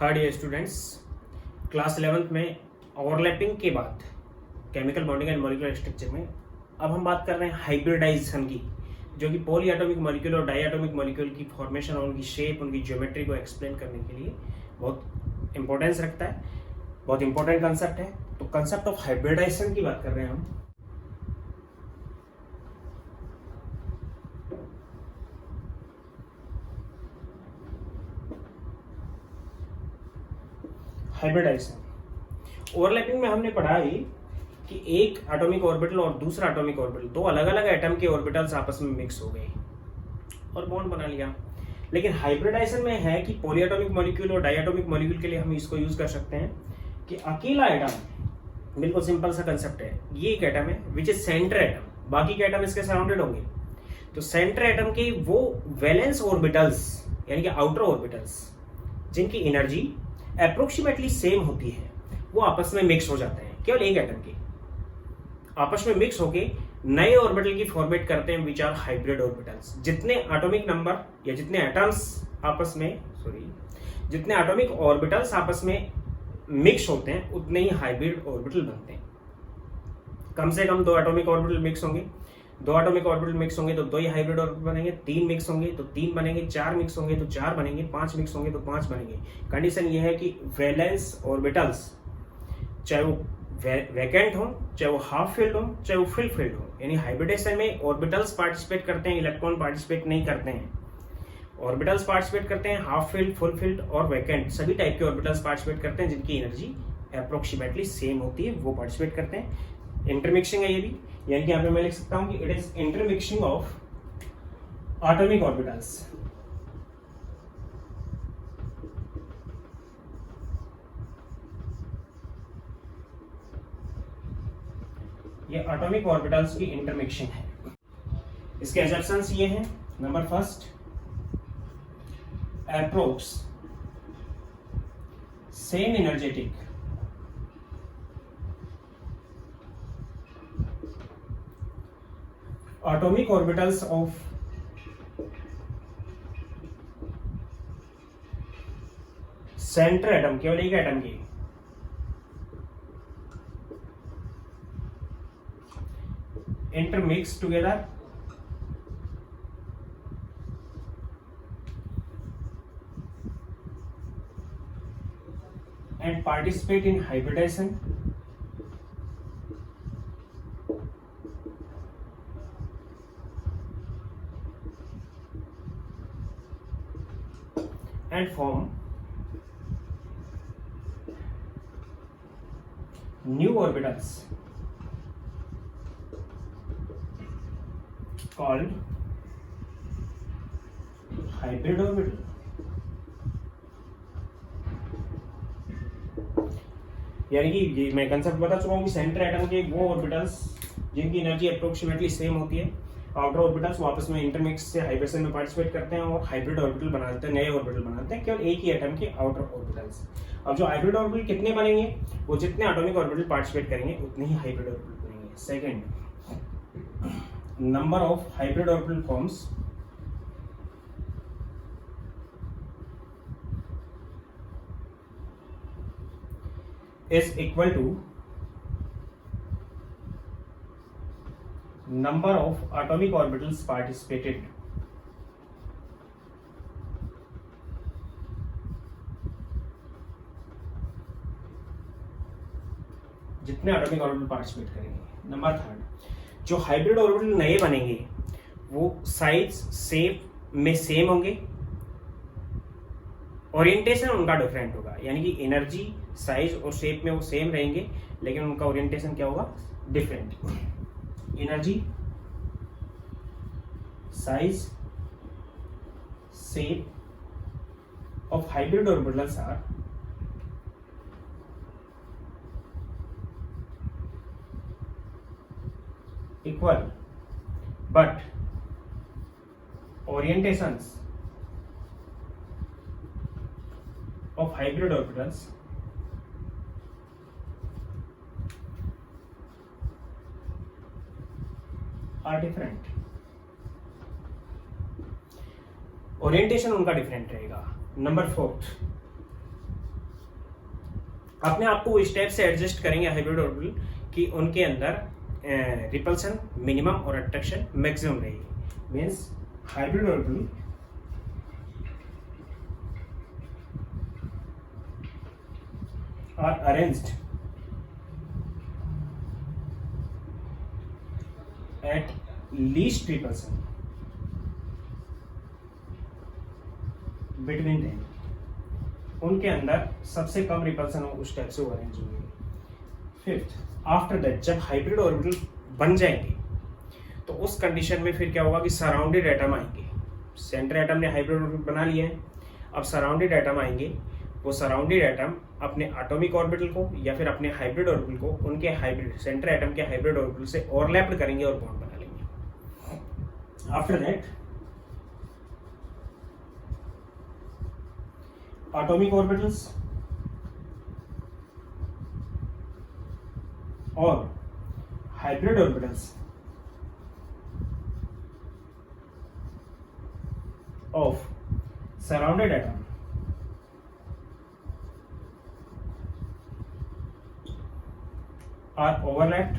Hi dear students, class 11th में overlapping के बाद chemical bonding and molecular structure में अब हम बात कर रहे हैं हाइब्रिडाइजेशन की, जो कि पॉली एटॉमिक मॉलिक्यूल और डाई एटॉमिक मॉलिक्यूल की फॉर्मेशन और उनकी शेप, उनकी ज्योमेट्री को एक्सप्लेन करने के लिए बहुत इंपॉर्टेंस रखता है। बहुत इंपॉर्टेंट कंसेप्ट है। तो कंसेप्ट ऑफ हाइब्रिडाइजेशन की बात कर रहे हैं हम। हाइब्रिडाइजेशन ओवरलैपिंग में हमने पढ़ा ही कि एक एटॉमिक ऑर्बिटल और दूसरा एटॉमिक ऑर्बिटल, दो अलग अलग एटम के ऑर्बिटल्स आपस में मिक्स हो गए और बॉन्ड बना लिया। लेकिन हाइब्रिडाइजेशन में है कि पॉली एटॉमिक मॉलिक्यूल और डाई एटॉमिक मॉलिक्यूल के लिए हम इसको यूज कर सकते हैं कि अकेला एटम, बिल्कुल सिंपल सा कंसेप्ट है, ये एक एटम है विच इज सेंटर एटम, बाकी के एटम इसके सराउंडेड होंगे। तो सेंटर एटम के वो वैलेंस ऑर्बिटल्स यानी कि आउटर ऑर्बिटल्स जिनकी एनर्जी अप्रोक्सीमेटली सेम होती है, वो आपस में मिक्स हो जाते हैं। केवल एक एटम के आपस में मिक्स होके नए ऑर्बिटल की फॉर्मेट करते हैं विच आर हाइब्रिड ऑर्बिटल्स। जितने एटॉमिक नंबर या जितने एटम्स आपस में जितने एटॉमिक ऑर्बिटल्स आपस में मिक्स होते हैं उतने ही हाइब्रिड ऑर्बिटल बनते हैं। कम से कम दो एटॉमिक ऑर्बिटल मिक्स होंगे, दो एटॉमिक ऑर्बिटल मिक्स होंगे तो दो ही हाइब्रिड ऑर्बिटल बनेंगे, तीन मिक्स होंगे तो तीन बनेंगे, चार मिक्स होंगे तो चार बनेंगे, पांच मिक्स होंगे तो पांच बनेंगे। कंडीशन ये है कि वैलेंस ऑर्बिटल्स चाहे वो वैकेंट हो, चाहे वो हाफ फील्ड हो, चाहे वो फुल फील्ड हो, यानी हाइब्रिडेशन में ऑर्बिटल्स पार्टिसिपेट करते हैं, इलेक्ट्रॉन पार्टिसिपेट नहीं करते हैं। ऑर्बिटल्स पार्टिसिपेट करते हैं, हाफ फील्ड, फुल फील्ड और वैकेंट सभी टाइप के ऑर्बिटल्स पार्टिसिपेट करते हैं जिनकी एनर्जी अप्रोक्सीमेटली सेम होती है, वो पार्टिसिपेट करते हैं। इंटरमिक्सिंग है ये भी, यानी कि यहाँ पे मैं लिख सकता हूं कि it is intermixing of atomic orbitals. ये एटॉमिक ऑर्बिटल्स की इंटरमिक्सिंग है। इसके एजम्पशंस ये हैं। Number first, approx same energetic atomic orbitals of center atom, केवल एक एटम की intermix together and participate in hybridization and form new orbitals called hybrid orbital। यानी कि ये मैं कंसेप्ट बता चुका हूं कि सेंटर एटम के वो ऑर्बिटल्स जिनकी एनर्जी अप्रोक्सीमेटली सेम होती है, आउटर ऑर्बिटल्स वो आपस में इंटरमिक्स से हाइब्रिडेशन में पार्टिसिपेट करते हैं और हाइब्रिड ऑर्बिटल बनाते हैं, नए ऑर्बिटल बनाते हैं, केवल एक ही एटम के आउटर ऑर्बिटल्स। अब जो हाइब्रिड ऑर्बिटल कितने बनेंगे, वो जितने एटॉमिक ऑर्बिटल पार्टिसिपेट करेंगे उतने ही हाइब्रिड ऑर्बिटल बनेंगे। Second, number of hybrid orbital forms is equal to number of atomic orbitals participated। जितने एटॉमिक ऑर्बिटल पार्टिसिपेट करेंगे। नंबर थर्ड, जो हाइब्रिड ऑर्बिटल नए बनेंगे वो साइज शेप में सेम होंगे, ओरिएंटेशन उनका डिफरेंट होगा, यानी कि एनर्जी साइज और शेप में वो सेम रहेंगे लेकिन उनका ओरिएंटेशन क्या होगा, different. Energy size shape of hybrid orbitals are equal, but orientations of hybrid orbitals are different। Orientation उनका डिफरेंट रहेगा। नंबर फोर्थ, अपने आप को इस टाइप से एडजस्ट करेंगे हाइब्रिड ऑर्बिटल कि उनके अंदर रिपल्सन मिनिमम और अट्रैक्शन मैक्सिमम रहेगी। Means hybrid orbital are arranged at least repulsion between them, उनके अंदर सबसे कम रिपल्सन हो उस टाइप से वो अरेंज होंगे। फिफ्थ, आफ्टर दैट जब हाइब्रिड ऑर्बिटल बन जाएंगे तो उस कंडीशन में फिर क्या होगा कि सराउंडेड एटम आएंगे। सेंटर एटम ने हाइब्रिड ऑर्बिटल बना लिया है, अब सराउंडेड एटम आएंगे। वो सराउंडेड एटम अपने एटॉमिक ऑर्बिटल को या फिर अपने हाइब्रिड ऑर्बिटल को उनके हाइब्रिड सेंटर एटम के हाइब्रिड ऑर्बिटल से ओवरलैप्ड करेंगे और बॉन्ड बना लेंगे। आफ्टर दैट एटॉमिक ऑर्बिटल्स और hybrid orbitals of surrounded atom are overlapped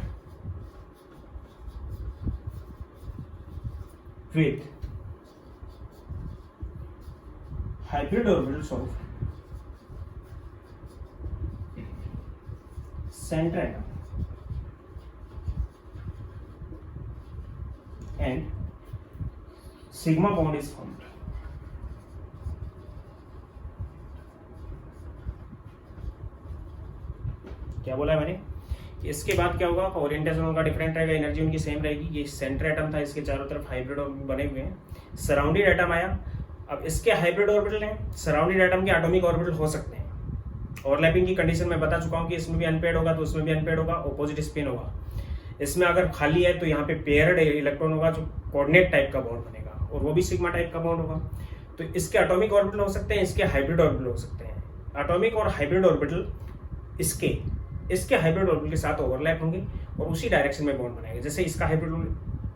with hybrid orbitals of center atom and sigma bond is formed. क्या बोला है मैंने? इसके बाद क्या होगा, ओरिएंटेशन उनका डिफरेंट रहेगा, एनर्जी उनकी सेम रहेगी। ये सेंटर एटम था, इसके चारों तरफ हाइब्रिड ऑर्बिटल बने हुए हैं। सराउंडेड एटम आया, अब इसके हाइब्रिड ऑर्बिटल हैं। सराउंडेड एटम के एटॉमिक ऑर्बिटल हो सकते हैं। ओवरलैपिंग की कंडीशन में बता चुका हूँ कि इसमें भी अनपेयर्ड होगा तो उसमें भी अनपेयर्ड होगा, ऑपोजिट स्पिन होगा। इसमें अगर खाली है तो यहाँ पे पेयर्ड इलेक्ट्रॉन होगा जो कोऑर्डिनेट टाइप का बॉन्ड बनेगा और वो भी सिग्मा टाइप का बॉन्ड होगा। तो इसके एटॉमिक ऑर्बिटल हो सकते हैं, इसके हाइब्रिड ऑर्बिटल हो सकते हैं। एटॉमिक और हाइब्रिड ऑर्बिटल इसके हाइब्रिड ऑर्बिटल के साथ ओवरलैप होंगे और उसी डायरेक्शन में बॉन्ड बनाएंगे। जैसे इसका हाइब्रिड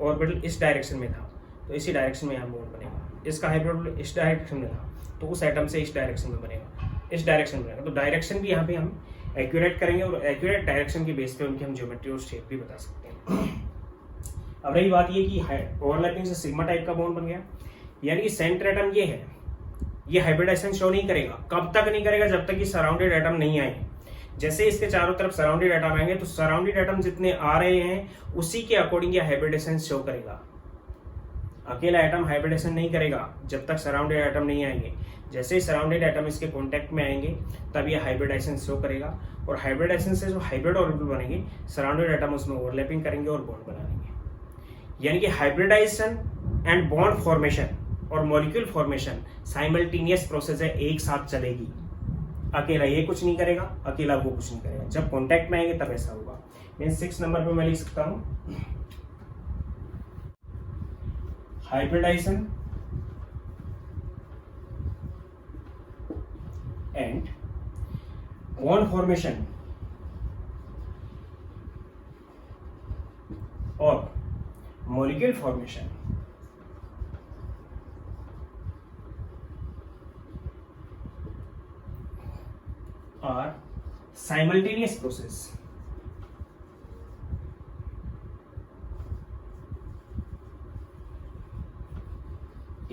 ऑर्बिटल इस डायरेक्शन में था तो इसी डायरेक्शन में यहाँ बॉन्ड बनेगा। इसका हाइब्रिड ऑर्बिटल इस डायरेक्शन में था तो उस एटम से इस डायरेक्शन में बनेगा, इस डायरेक्शन में बनेगा। तो डायरेक्शन भी यहाँ पे हम एक्यूरेट करेंगे और एक्यूरेट डायरेक्शन के बेस पे उनकी हम ज्योमेट्री और शेप भी बता सकते हैं। अब रही बात ये कि ओवरलैपिंग से सिग्मा टाइप का बॉन्ड बन गया, यानी कि सेंटर एटम ये है, ये हाइब्रिडाइजेशन शो नहीं करेगा। कब तक नहीं करेगा? जब तक कि सराउंडेड एटम नहीं आए। जैसे इसके चारों तरफ सराउंडेड एटम आएंगे तो सराउंडेड एटम जितने आ रहे हैं उसी के अकॉर्डिंग ये हाइब्रिडेशन शो करेगा। अकेला एटम हाइब्रिडेशन नहीं करेगा जब तक सराउंडेड एटम नहीं आएंगे। जैसे ही सराउंडेड एटम इसके कांटेक्ट में आएंगे तब ये हाइब्रिडेशन शो करेगा और हाइब्रिडेशन से जो हाइब्रिड ऑर्बिटल बनेंगे सराउंडेड एटम उसमें ओवरलैपिंग करेंगे और बॉन्ड बना लेंगे। यानी कि हाइब्रिडाइजेशन एंड बॉन्ड फॉर्मेशन और मॉलिक्यूल फॉर्मेशन साइमल्टेनियस प्रोसेस है, एक साथ चलेगी। अकेला ये कुछ नहीं करेगा, अकेला वो कुछ नहीं करेगा। जब कांटेक्ट में आएंगे तब ऐसा होगा। मीन्स 6 नंबर पे मैं लिख सकता हूं हाइब्रिडाइजेशन एंड बॉन्ड फॉर्मेशन और molecule formation are simultaneous process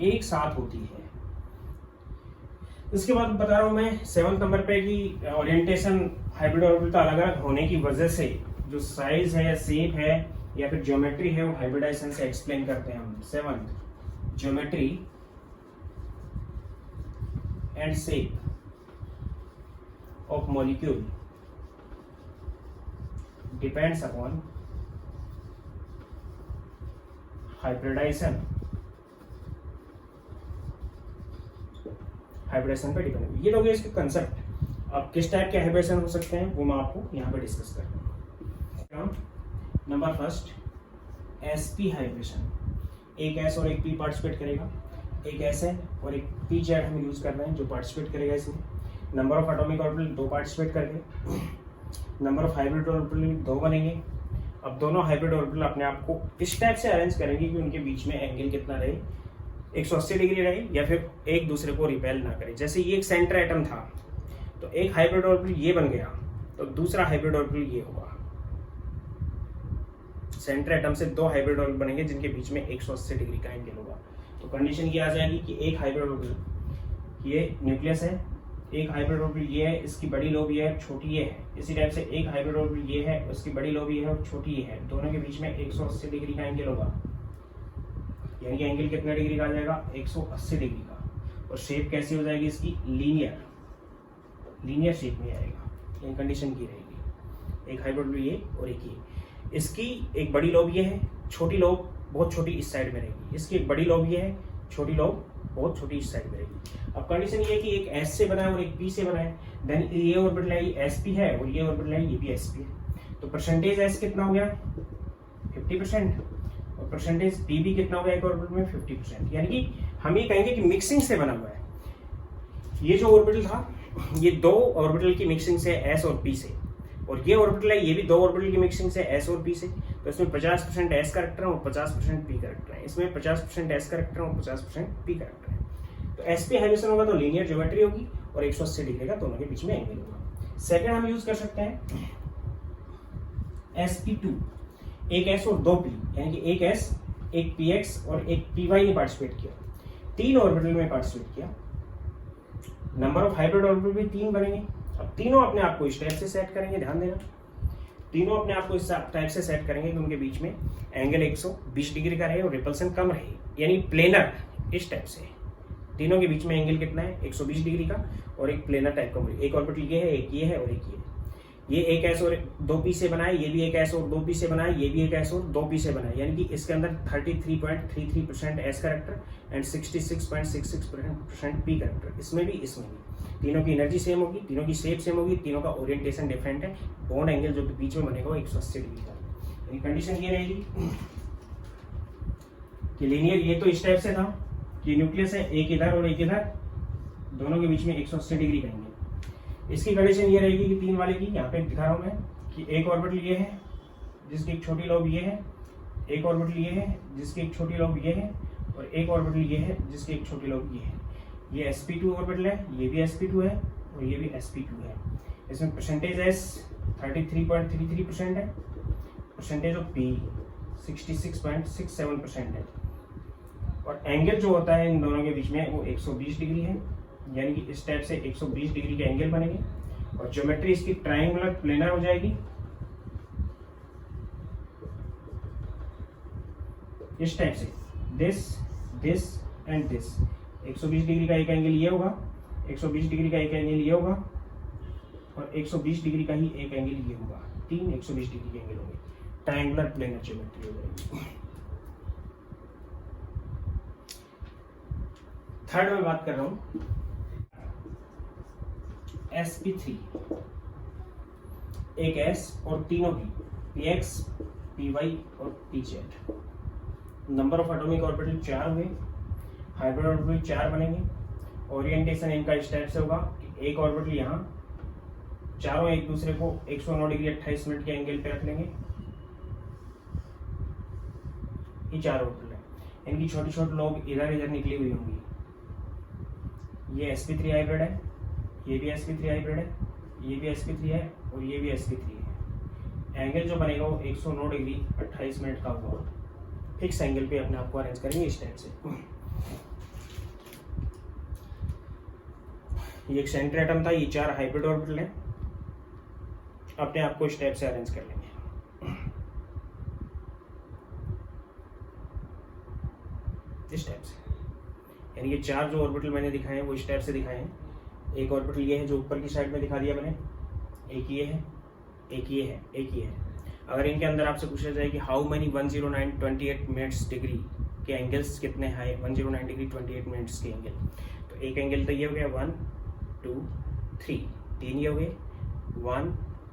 एक साथ होती है। इसके बाद बता रहा हूं मैं 7 नंबर पे कि ओरिएंटेशन हाइब्रिड ऑर्बिटल अलग अलग होने की वजह से जो साइज है, शेप है या फिर ज्योमेट्री है वो हाइब्रिडाइजेशन से एक्सप्लेन करते हैं हम। 7th, geometry and shape of molecule depends upon hybridization पे डिपेंड। ये लोग इसके कंसेप्ट। अब किस टाइप के हाइब्रिडेशन हो सकते हैं वो मैं आपको यहाँ पे डिस्कस कर रहा हूँ। Number first, sp hybridisation. एक s और एक p पार्टिसिपेट करेगा, एक s है और एक p जेड हम यूज कर रहे हैं जो पार्टिसिपेट करेगा इसमें। Number of atomic orbital 2 participate करेंगे, नंबर ऑफ हाइब्रिड ऑर्बिटल 2 बनेंगे। अब दोनों हाइब्रिड ऑर्बिटल अपने आप को इस टाइप से अरेंज करेंगे कि उनके बीच में एंगल कितना रहे, 180 डिग्री रहे या फिर एक दूसरे को रिपेल ना करे। जैसे ये एक सेंटर एटम था तो एक हाइब्रिड ऑर्बिटल ये बन गया, तो दूसरा हाइब्रिड ऑर्बिटल ये होगा। सेंटर एटम से दो हाइब्रिड ऑर्बिटल बनेंगे जिनके बीच में 180 डिग्री का एंगल होगा। तो कंडीशन ये आ जाएगी कि एक हाइब्रिड ऑर्बिटल, ये न्यूक्लियस है, एक हाइब्रिड ऑर्बिटल ये है, इसकी बड़ी लोब ये है, छोटी ये है। इसी टाइप से एक हाइब्रिड ऑर्बिटल ये है, उसकी बड़ी लोब ये है और छोटी ये है। दोनों के बीच में 180 डिग्री का एंगल होगा, यानी कि एंगल कितना डिग्री का आ जाएगा, 180 डिग्री का। और शेप कैसी हो जाएगी इसकी, लीनियर शेप में आएगा। ये कंडीशन की रहेगी, एक हाइब्रिड ये और एक ये। इसकी एक बड़ी लोब ये है, छोटी लोब बहुत छोटी इस साइड में रहेगी। इसकी एक बड़ी लोब ये है, छोटी लोब बहुत छोटी इस साइड में रहेगी। अब कंडीशन ये है कि एक एस से बना है और एक पी से बना है। देन ये ऑर्बिटल है, ये एसपी है, और ये ऑर्बिटल है, ये भी एसपी है। तो परसेंटेज एस कितना हो गया, 50%, और परसेंटेज पी भी कितना हो गया एक ऑर्बिटल में, 50%। यानी कि हम ये कहेंगे कि मिक्सिंग से बना हुआ है। ये जो ऑर्बिटल था, ये दो ऑर्बिटल की मिक्सिंग से, एस और पी से, और ये ऑर्बिटल है, ये भी दो ऑर्बिटल की मिक्सिंग से, एस और पी से। तो इसमें 50% एस करेक्टर है और 50% पी करेक्टर है। इसमें 50% एस करेक्टर है और 50% पी करेक्टर है। तो एस पी हाइब्रिड होगा तो लीनियर ज्योमेट्री होगी और 180 डिग्री का दोनों के बीच में एंगल होगा। सेकंड हम यूज कर सकते हैं sp2, एक एस और दो पी, यानी कि एक एस, एक px और एक py ने पार्टिसिपेट किया, तीन ऑर्बिटल में पार्टिसिपेट किया। नंबर ऑफ हाइब्रिड ऑर्बिटल भी 3 बनेंगे। अब तीनों अपने आप को इस टाइप से सेट करेंगे, ध्यान देना, तीनों अपने आप को इस टाइप से सेट करेंगे कि उनके बीच में एंगल 120 डिग्री का रहे और रिपल्सन कम रहे, यानी प्लेनर इस टाइप से। तीनों के बीच में एंगल कितना है, 120 डिग्री का, और एक प्लेनर टाइप का। एक ऑर्बिटल ये है, एक ये है और एक ये है। ये एक एस और दो पी से बना है, ये भी एक एस और दो पी से बना है, ये भी एक एस और दो पी से बना है। यानी कि इसके अंदर 33.33% S character and 66.66% P character, इसमें भी इसमें भी। तीनों की एनर्जी सेम होगी, तीनों की शेप सेम होगी, तीनों का ओरिएंटेशन डिफरेंट है। बॉन्ड एंगल जो बीच में बनेगा वो 180 डिग्री का। कंडीशन ये रहेगी कि लीनियर, ये तो इस टाइप से था कि न्यूक्लियस है, एक इधर और एक इधर, दोनों के बीच में 180 डिग्री का एंगल। इसकी कंडीशन ये रहेगी कि 3 वाले की, यहाँ पे दिखा रहा हूं मैं, कि एक ऑर्बिटल ये है जिसकी एक छोटी लोब ये है, एक ऑर्बिटल ये है जिसकी एक छोटी लोब ये है, और एक ऑर्बिटल ये है जिसकी एक छोटी लोब ये है। ये sp2 ऑर्बिटल है, ये भी sp2 है और ये भी sp2 है। इसमें परसेंटेज s 33.33% है, परसेंटेज ऑफ p 66.67% है, और एंगल जो होता है इन दोनों के बीच में वो 120 डिग्री है। यानी कि इस टाइप से 120 डिग्री के एंगल बनेंगे, और ज्योमेट्री इसकी ट्रायंगुलर प्लेनर हो जाएगी इस टाइप से, दिस एंड दिस। 120 डिग्री का एक एंगल ये होगा, 120 डिग्री का एक एंगल ये होगा, और 120 डिग्री का ही एक एंगल ये होगा। 3 120 डिग्री के एंगल होंगे, ट्रायंगुलर प्लेनर ज्योमेट्री हो जाएगी। थर्ड में बात कर रहा हूं sp3, एक s और तीनों की px, py और pz। Number of atomic orbital 4 हुए, हाइब्रिड ऑर्बिटल 4 बनेंगे। ओरिएंटेशन इनका इस टाइप से होगा कि एक ऑर्बिटल यहाँ, चारों एक दूसरे को 109 डिग्री 28 मिनट के एंगल पे रख लेंगे। ये 4 ऑर्बिटल है, इनकी छोटी छोटी लोब इधर इधर निकली हुई होंगी। ये sp3 हाइब्रिड है, ये भी sp3 हाइब्रिड है, ये भी sp3 है और ये भी sp3 है। एंगल जो बनेगा वो 109 डिग्री 28 मिनट का होगा। फिक्स एंगल पे अपने आप को अरेंज करेंगे इस टाइप से। ये एक सेंटर एटम था, ये 4 हाइब्रिड ऑर्बिटल है, अपने आप को इस टाइप से अरेंज कर लेंगे। इस टाइप से, यानी ये 4 जो ऑर्बिटल मैंने दिखाए हैं वो इस टाइप से दिखाए हैं। एक ऑर्बिटल ये है जो ऊपर की साइड में दिखा दिया मैंने, एक ये है, एक ये है, एक ये है। अगर इनके अंदर आपसे पूछा जाए कि हाउ मेनी 109.28 मिनट्स डिग्री के एंगल्स कितने हैं, 109 डिग्री 28 मिनट्स के एंगल, तो एक एंगल तो ये हो गया 1 2 3, 3 ये हो गए, 1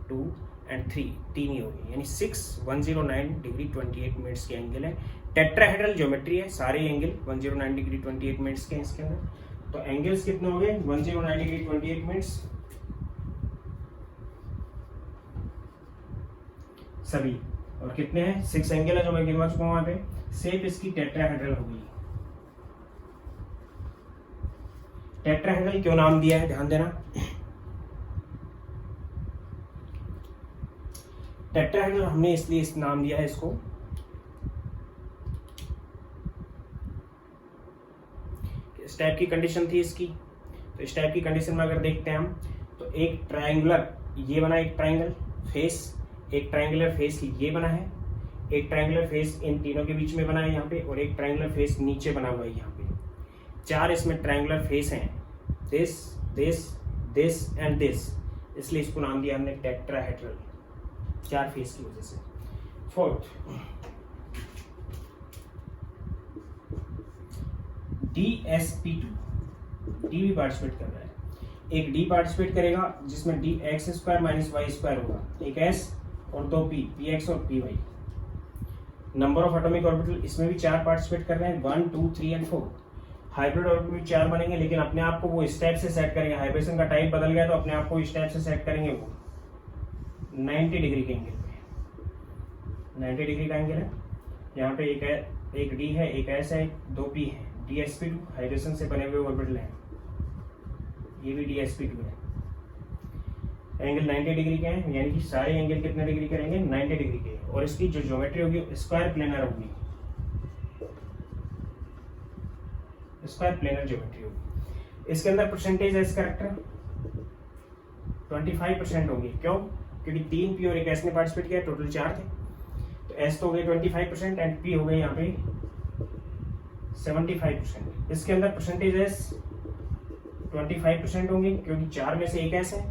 2 एंड 3, 3 ये हो गए, यानी 109 डिग्री 28 मिनट्स के एंगल है। टेट्राहेड्रल ज्योमेट्री है, सारे एंगल 109 डिग्री 28 मिनट्स के हैं इसके अंदर। तो एंगल्स कितने हो गए, 109 डिग्री 28 मिनट्स सभी, और कितने हैं 6 एंगल है जो मैं गिनवा चुका हूं वहां पे। शेप इसकी टेट्राहेड्रल होगी। टेट्राहेड्रल क्यों नाम दिया है, ध्यान देना, टेट्राहेड्रल हमने इसलिए इस नाम दिया है इसको, इस टाइप की कंडीशन थी इसकी। तो इस टाइप की कंडीशन में अगर देखते हैं हम, तो एक ट्रायंगुलर ये बना, एक ट्रायंगल फेस, एक ट्रायंगुलर फेस ये बना है, एक ट्रायंगुलर फेस इन तीनों के बीच में बना है यहाँ पे, और एक ट्रायंगुलर फेस नीचे बना हुआ है यहाँ पे। 4 इसमें ट्रायंगुलर फेस हैं, this this this and this, इसलिए इसको नाम दिया हमने टेट्राहेड्रल, 4 फेस की वजह से। फोर्थ, DsP2, डी भी पार्टिसिपेट कर रहा है। एक डी पार्टिसिपेट करेगा जिसमें D X square minus Y square होगा, एक एस और 2 पी, पी एक्स और P Y. Number of atomic orbital इसमें भी 4 पार्टिसिपेट कर रहे हैं, 1 2 3 एंड 4। हाइब्रिड ऑर्बिटल में 4 बनेंगे, लेकिन अपने आप को वो इस टाइप से सेट करेंगे, हाइब्रिडेशन का टाइप बदल गया तो अपने आप को इस टाइप से सेट करेंगे, वो 90 डिग्री के एंगल पे, 90 डिग्री का एंगल है। यहाँ पे एक डी है, एक एस है, 2 पी है। DsP2 हाइड्रोजन से बने हुए ऑर्बिटल हैं, ये भी DsP2 है। एंगल 90 डिग्री के हैं, यानी कि सारे एंगल कितने डिग्री करेंगे, 90 डिग्री के। और इसकी जो ज्योमेट्री होगी स्क्वायर प्लेनर होगी, स्क्वायर प्लेनर ज्योमेट्री होगी। इसके अंदर परसेंटेज एस कैरेक्टर 25% होंगे। क्यों? क्योंकि 3 पी और एक एस ने पार्टिसिपेट किया, टोटल 4 थे। तो एस तो हो गए 25% एंड पी हो गए यहाँ पे 75%। इसके अंदर परसेंटेज एस 25% होंगे क्योंकि 4 में से एक एस है।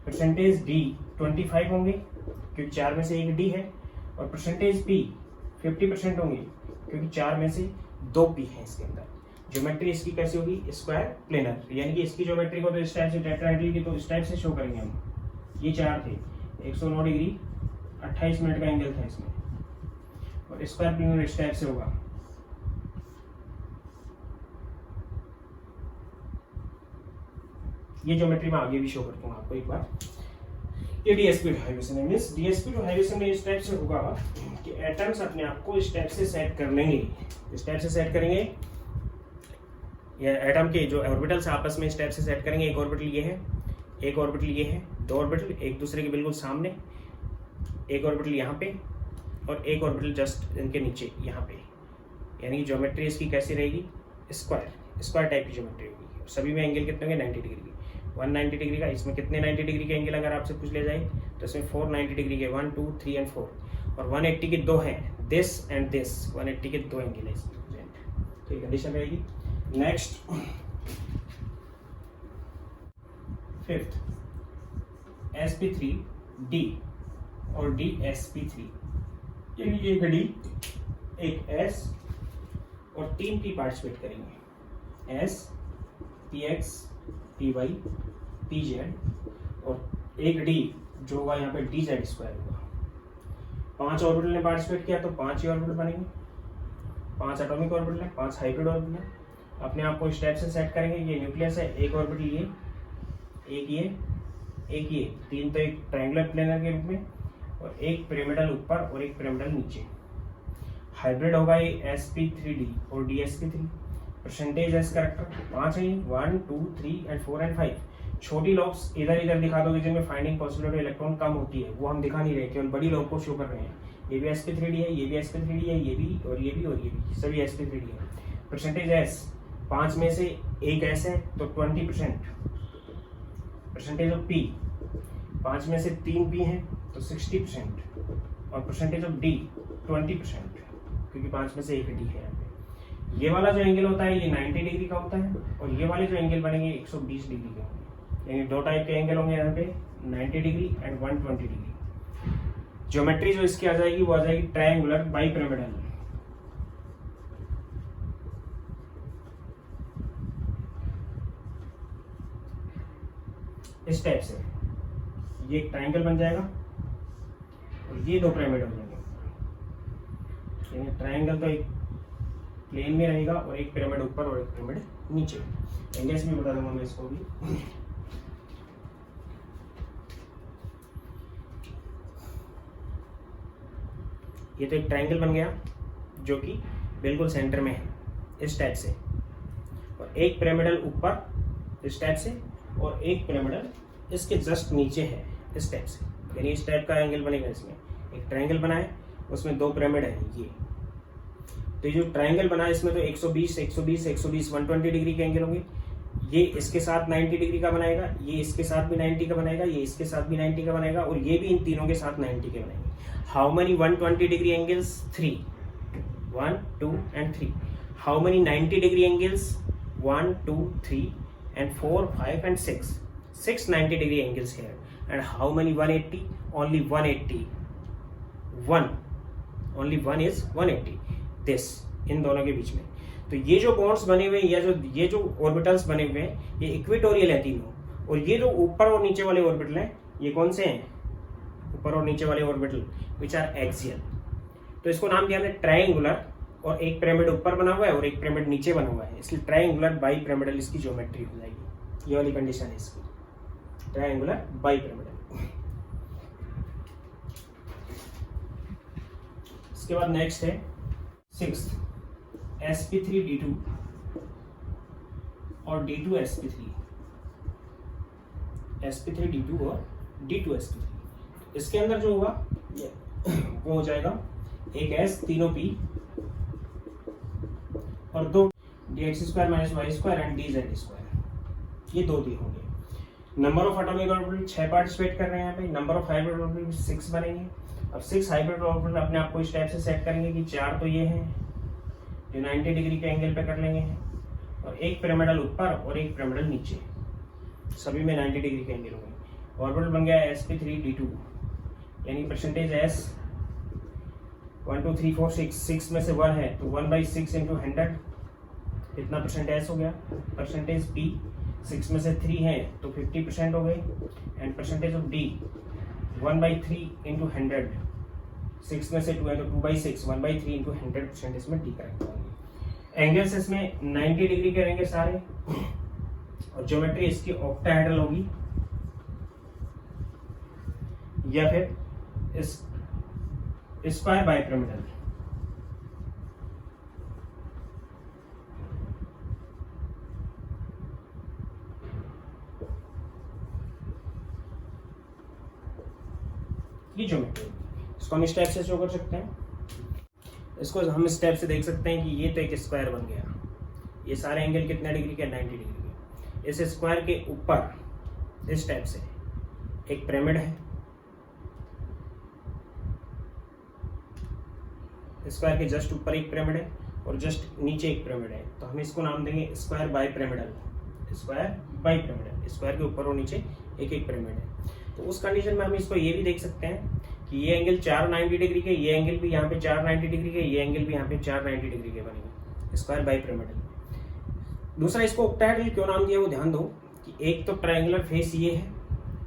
परसेंटेज डी 25 होंगे क्योंकि 4 में से एक डी है। और परसेंटेज पी 50% होंगे क्योंकि 4 में से 2 पी है इसके अंदर। ज्योमेट्री इसकी कैसी होगी, स्क्वायर प्लेनर, यानी कि इसकी ज्योमेट्री को तो इस टाइप से, टेट्राहेड्रल की तो इस टाइप से शो करेंगे हम। ये 4 थे, 109 डिग्री 28 मिनट का एंगल था इसमें, और स्क्वायर प्लेनर इस टाइप से होगा। ये ज्योमेट्री मैं आगे भी शो करता हूँ आपको एक बार। ये DsP2 हाइब्रिडेशन है। मींस DsP2 हाइब्रिडेशन में इस टाइप से होगा कि एटम्स अपने आप को इस टाइप से सेट कर लेंगे, इस टाइप से सेट करेंगे, या एटम के जो ऑर्बिटल्स आपस में इस टाइप से सेट करेंगे। एक ऑर्बिटल ये है, एक ऑर्बिटल ये है, 2 ऑर्बिटल एक दूसरे के बिल्कुल सामने, एक ऑर्बिटल यहाँ पे और एक ऑर्बिटल जस्ट इनके नीचे यहाँ पे। यानी कि ज्योमेट्री इसकी कैसी रहेगी, स्क्वायर टाइप की ज्योमेट्री होगी। सभी में एंगल कितने होंगे, 90 डिग्री के। 190 डिग्री का, इसमें कितने 90 डिग्री के एंगल अगर आपसे पूछ लिया जाए तो इसमें 490 डिग्री के, 1 2 3 एंड 4, और 180 के 2 हैं, दिस एंड दिस, 180 के 2 एंगल है इसमें। तो ये कंडीशन रहेगी। नेक्स्ट, 5th, sp3d और DsP3, यानी एक डी, एक एस और 3 पी पार्टिसिपेट करेंगे, S, P X, P Y, P Z, और एक डी जो होगा यहाँ पे डी जेड स्क्वायर होगा। 5 ऑर्बिटल ने पार्टिसिपेट किया तो 5 ही ऑर्बिटल बनेंगे, 5 एटॉमिक ऑर्बिटल है, 5 हाइब्रिड ऑर्बिटल है। अपने आप को इस टाइप से सेट करेंगे। ये न्यूक्लियस है, एक ऑर्बिटल ये, एक ये, एक ये, 3 तो एक ट्रायंगुलर प्लेनर के रूप में, और एक पिरामिडल ऊपर और एक पिरामिडल नीचे। हाइब्रिड होगा ये sp3d और DsP3। परसेंटेज एस कैरेक्टर 5 है, 1 2 3 एंड 4 एंड 5। छोटी लॉब्स इधर इधर दिखा दोगे जिनमें फाइंडिंग पॉसिबिलिटी इलेक्ट्रॉन कम होती है, वो हम दिखा नहीं रहे, केवल बड़ी लॉब को शो कर रहे हैं। ये भी sp3d है, ये भी sp3d है, ये भी और ये भी और ये भी, सभी sp3d है। परसेंटेज एस 5 में से एक एस है तो 20%। परसेंटेज ऑफ पी 5 में से 3 पी हैं तो 60%। और परसेंटेज ऑफ डी 20%, क्योंकि 5 में से एक डी है यहाँ पे। ये वाला जो एंगल होता है ये 90 डिग्री का होता है, और ये वाले जो एंगल बनेंगे 120 डिग्री के होंगे। यानी 2 टाइप के एंगल होंगे यहाँ पे, 90 डिग्री एंड 120 डिग्री। ज्योमेट्री जो इसकी आ जाएगी वो आ जाएगी ट्रायंगुलर बाइपिरामिडल। इस टाइप से ये एक ट्रायंगल बन जाएगा और ये 2 पिरामिड हो जाएंगे। यानी ट्रायंगल तो एक प्लेन में रहेगा और एक पिरामिड ऊपर और एक पिरामिड नीचे। एंगल्स भी बता दूंगा मैं इसको भी। ये तो एक ट्रायंगल बन गया जो कि बिल्कुल सेंटर में है इस टाइप से, और एक पिरामिडल ऊपर इस टाइप से और एक पिरामिडल इसके जस्ट नीचे है इस टाइप से। यानी इस टाइप का एंगल बनेगा इसमें। एक ट्रायंगल बना है, उसमें दो पिरामिड है ये। तो ये जो ट्रायंगल बना है इसमें तो 120 120 120 120 डिग्री के एंगल होंगे। ये इसके साथ 90 डिग्री का बनाएगा, ये इसके साथ भी 90 का बनाएगा, ये इसके साथ भी 90 का बनाएगा, और ये भी इन तीनों के साथ 90 के बनाएंगे। How many 120 degree angles? 3, 1 2 and 3. How many 90 degree angles? 1 2 3 and 4 5 and 6. 6 90 degree angles here. And how many 180? Only 180. One. Only one is 180. This इन दोनों के बीच में। तो ये जो बॉन्ड्स बने हुए या ये जो ऑर्बिटल्स बने हुए हैं ये इक्वेटोरियल है तीनों, और ये जो ऊपर और नीचे वाले ऑर्बिटल हैं ये कौन से हैं? ऊपर और नीचे वाले ऑर्बिटल विच आर एक्सियल। तो इसको नाम दिया हमने ट्रायंगुलर, और एक पिरामिड ऊपर बना हुआ है और एक पिरामिड नीचे बना हुआ है, इसलिए ट्रायंगुलर बाई पिरामिडल इसकी ज्योमेट्री हो जाएगी। ये वाली कंडीशन है इसकी, ट्रायंगुलर बाई पिरामिडल। इसके बाद नेक्स्ट है 6th sp3d2 और d2sp3, sp3d2 और d2sp3। इसके अंदर जो होगा वो हो जाएगा एक s तीनों p और दो dx² - y² एंड dz²। ये दो दिए होंगे। Number of atomic orbital 6 participate कर रहे हैं यहाँ पे। नंबर ऑफ हाइब्रिड ऑर्बिटल 6 बनेंगे। अब 6 हाइब्रिड ऑर्बिटल अपने आप को इस टाइप से सेट करेंगे कि 4 तो ये हैं जो 90 डिग्री के एंगल पे कर लेंगे, और एक पिरामिडल ऊपर और एक पिरामिडल नीचे, सभी में 90 डिग्री के एंगल होंगे। ऑर्बिटल बन गया sp3d2, यानी परसेंटेज s 1 2 3 4 6 में से 1 है तो 1/6 × 100 इतना परसेंट s हो गया। परसेंटेज p 6 में से 3 है तो 50% हो गए, एंड परसेंटेज ऑफ d 1/3 × 100, 6 में से 2 है तो 2/6, 1/3 × 100% इसमें d करेक्ट होंगे। एंगल्स इसमें 90 डिग्री के रहेंगे सारे, और ज्योमेट्री इसकी ऑक्टाहेड्रल होगी या फिर इस स्क्वायर बाई पिरामिडल। ये ज्योमेट्री इसको हम इस टाइप से शो कर सकते हैं। इसको हम इस टाइप से देख सकते हैं कि ये तो एक स्क्वायर बन गया। ये सारे एंगल कितने डिग्री के? 90 डिग्री के। इस स्क्वायर के ऊपर इस टाइप से एक पिरामिड है, स्क्वायर के जस्ट ऊपर एक पिरामिड है और जस्ट नीचे एक पिरामिड है, तो हम इसको नाम देंगे square bi pyramidal. Square bi pyramidal, square के ऊपर और नीचे एक एक पिरामिड है। तो उस कंडीशन में हम इसको ये भी देख सकते हैं कि ये एंगल 4 90 डिग्री के, ये एंगल भी यहाँ पे 4 90 डिग्री के, ये एंगल भी यहाँ पे 4 90 डिग्री के बनेंगे स्क्वायर बाई पिरामिडल। दूसरा इसको ऑक्टाहेड्रल क्यों नाम दिया वो ध्यान दो कि एक तो ट्रायंगुलर फेस ये है,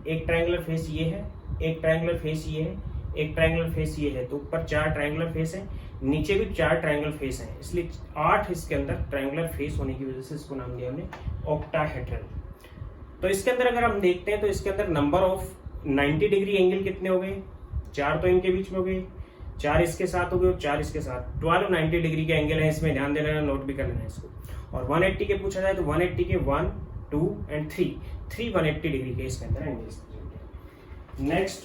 एक ट्रायंगुलर फेस ये है, एक ट्रायंगुलर फेस ये है, एक ट्रायंगुलर फेस ये है, तो ऊपर 4 ट्रायंगुलर फेस है, नीचे भी 4 ट्रायंगुलर फेस हैं, इसलिए 8 इसके अंदर ट्रायंगुलर फेस होने की वजह से इसको नाम दिया हमने ऑक्टाहेड्रल। तो इसके अंदर अगर हम देखते हैं तो इसके अंदर नंबर ऑफ 90 डिग्री एंगल कितने हो गए? 4 तो इनके बीच में हो गए, 4 इसके साथ हो गए और 4 इसके साथ। 12 90 डिग्री के एंगल है, इसमें ध्यान देना, नोट भी कर लेना इसको। और 180 के पूछा जाए तो 180 के 1 2 एंड 3 180 डिग्री के इसके अंदर एंगल्स। नेक्स्ट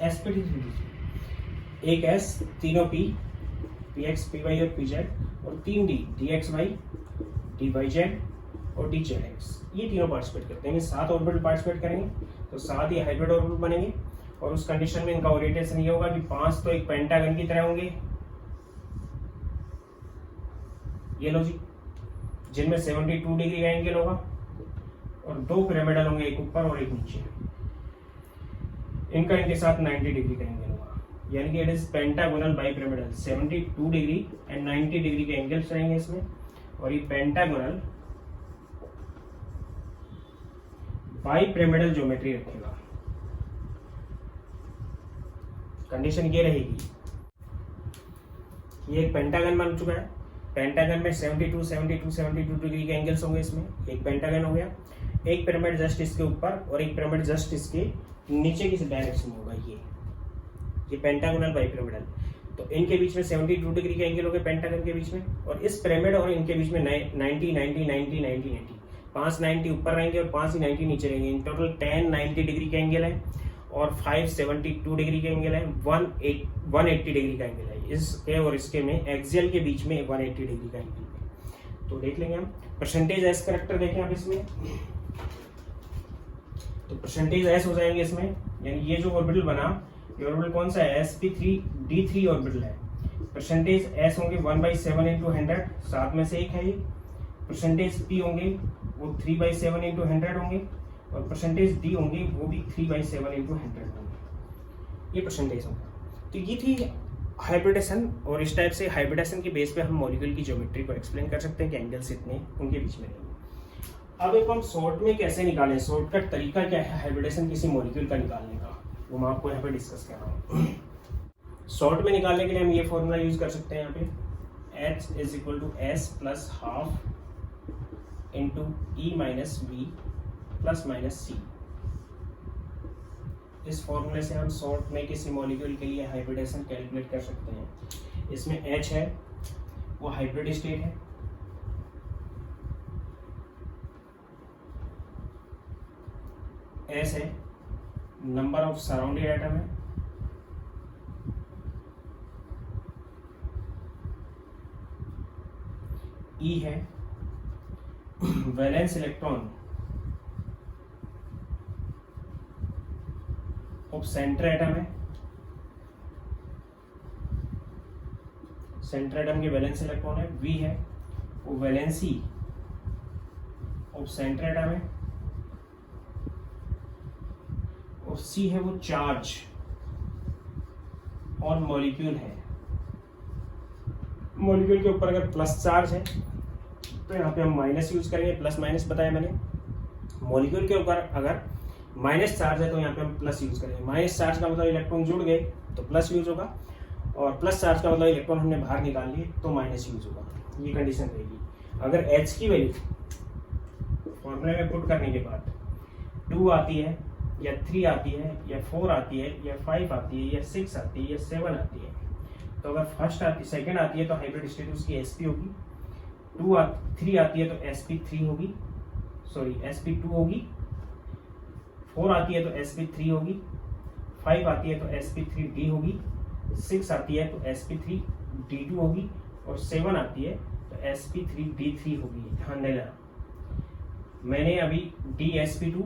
sp3d2, एक s तीनों p px py और pz, और 3d dxy dyz और dz, ये तीनों पार्टिसिपेट करते हैं। 7 ऑर्बिटल पार्टिसिपेट करेंगे तो 7 ही हाइब्रिड ऑर्बिटल बनेंगे, और उस कंडीशन में इनका ओरिएंटेशन ये होगा कि 5 तो एक पेंटागन की तरह होंगे, ये लो जी, जिनमें 72 डिग्री का एंगल होगा, और 2 पिरामिडल होंगे, एक ऊपर और एक नीचे, इनका इनके साथ 90 डिग्री का एंगल होगा, यानी कि it is pentagonal bi pyramidal. 72 degree and 90 degree के एंगल्स रहेंगे इसमें, और ये पेंटागोनल बाई पिरामिडल ज्योमेट्री रखेगा। कंडीशन ये रहेगी, ये एक पेंटागन बन चुका है, पेंटागन में 72 डिग्री के एंगल्स होंगे, इसमें एक पेंटागन हो गया, एक पिरामिड जस्ट इसके ऊपर और एक पिरामिड जस्ट इसके नीचे की डायरेक्शन में होगा, ये पेंटागोनल बाई पिरामिडल। तो इनके बीच में 72 डिग्री के एंगल हो गए पेंटागन के बीच में, और इस पिरामिड और इनके बीच में 90 90 90 90 90 5 90 ऊपर रहेंगे और 5 90 नीचे रहेंगे। इन टोटल 10 90 डिग्री का एंगल है और 5 72 डिग्री का एंगल है, 180 डिग्री का एंगल है। इसके और इसके में एक्सियल के बीच में 180 डिग्री का एंगल है। तो देख लेंगे हम परसेंटेज एस करेक्टर देखें आप इसमें, तो परसेंटेज एस हो जाएंगे इसमें, यानी ये जो ऑर्बिटल बना ये ऑर्बिटल कौन सा है, sp3d3 ऑर्बिटल है। परसेंटेज एस होंगे 1/7 × 100, 7 में से एक है ये। परसेंटेज पी होंगे वो 3/7 × 100 होंगे और परसेंटेज डी होंगे वो भी 3/7 × 100 होंगे। ये परसेंटेज होगा। तो ये थी हाइब्रिडेशन, और इस टाइप से हाइब्रिडेशन के बेस पे हम मॉलिक्यूल की ज्योमेट्री को एक्सप्लेन कर सकते हैं कि एंगल्स इतने उनके बीच में रहेंगे। अब एक हम शॉर्ट में कैसे निकालें, शॉर्टकट तरीका क्या है हाइब्रिडेशन किसी मॉलिक्यूल का निकालने का, वो मैं आपको यहाँ पे डिस्कस कर रहा हूँ। शॉर्ट में निकालने के लिए हम ये फॉर्मूला यूज कर सकते हैं यहाँ पे, H = S + ½ × E - V ± C। इस फॉर्मूले से हम शॉर्ट में किसी मॉलिक्यूल के लिए हाइब्रिडेशन कैलकुलेट कर सकते हैं। इसमें H है वो हाइब्रिड स्टेट है, S है नंबर ऑफ सराउंडेड एटम है, E है valence electron of centre atom है, सेंटर एटम के वैलेंस इलेक्ट्रॉन है। V है वो वैलेंसी ऑफ सेंटर एटम है और C है वो चार्ज और मॉलिक्यूल है। मॉलिक्यूल के ऊपर अगर प्लस चार्ज है तो यहाँ पे हम माइनस यूज करेंगे, प्लस माइनस बताया मैंने। मॉलिक्यूल के ऊपर अगर माइनस चार्ज है तो यहाँ पे हम प्लस यूज करेंगे। माइनस चार्ज का मतलब इलेक्ट्रॉन जुड़ गए तो प्लस यूज होगा, और प्लस चार्ज का मतलब इलेक्ट्रॉन हमने बाहर निकाल लिए तो माइनस यूज होगा। ये कंडीशन रहेगी। अगर H की वैल्यू फॉर्मूले में पुट करने के बाद 2 आती है या 3 आती है या 4 आती है या 5 आती है या 6 आती है या 7 आती है, तो अगर फर्स्ट आती सेकंड आती है तो हाइब्रिड स्टेट उसकी sp होगी, 3 आती है तो sp3 होगी, सॉरी sp2 होगी, 4 आती है तो sp3 होगी, 5 आती है तो sp3d होगी, 6 आती है तो sp3d2 होगी और 7 आती है तो sp3d3 होगी। ध्यान देना मैंने अभी dsp2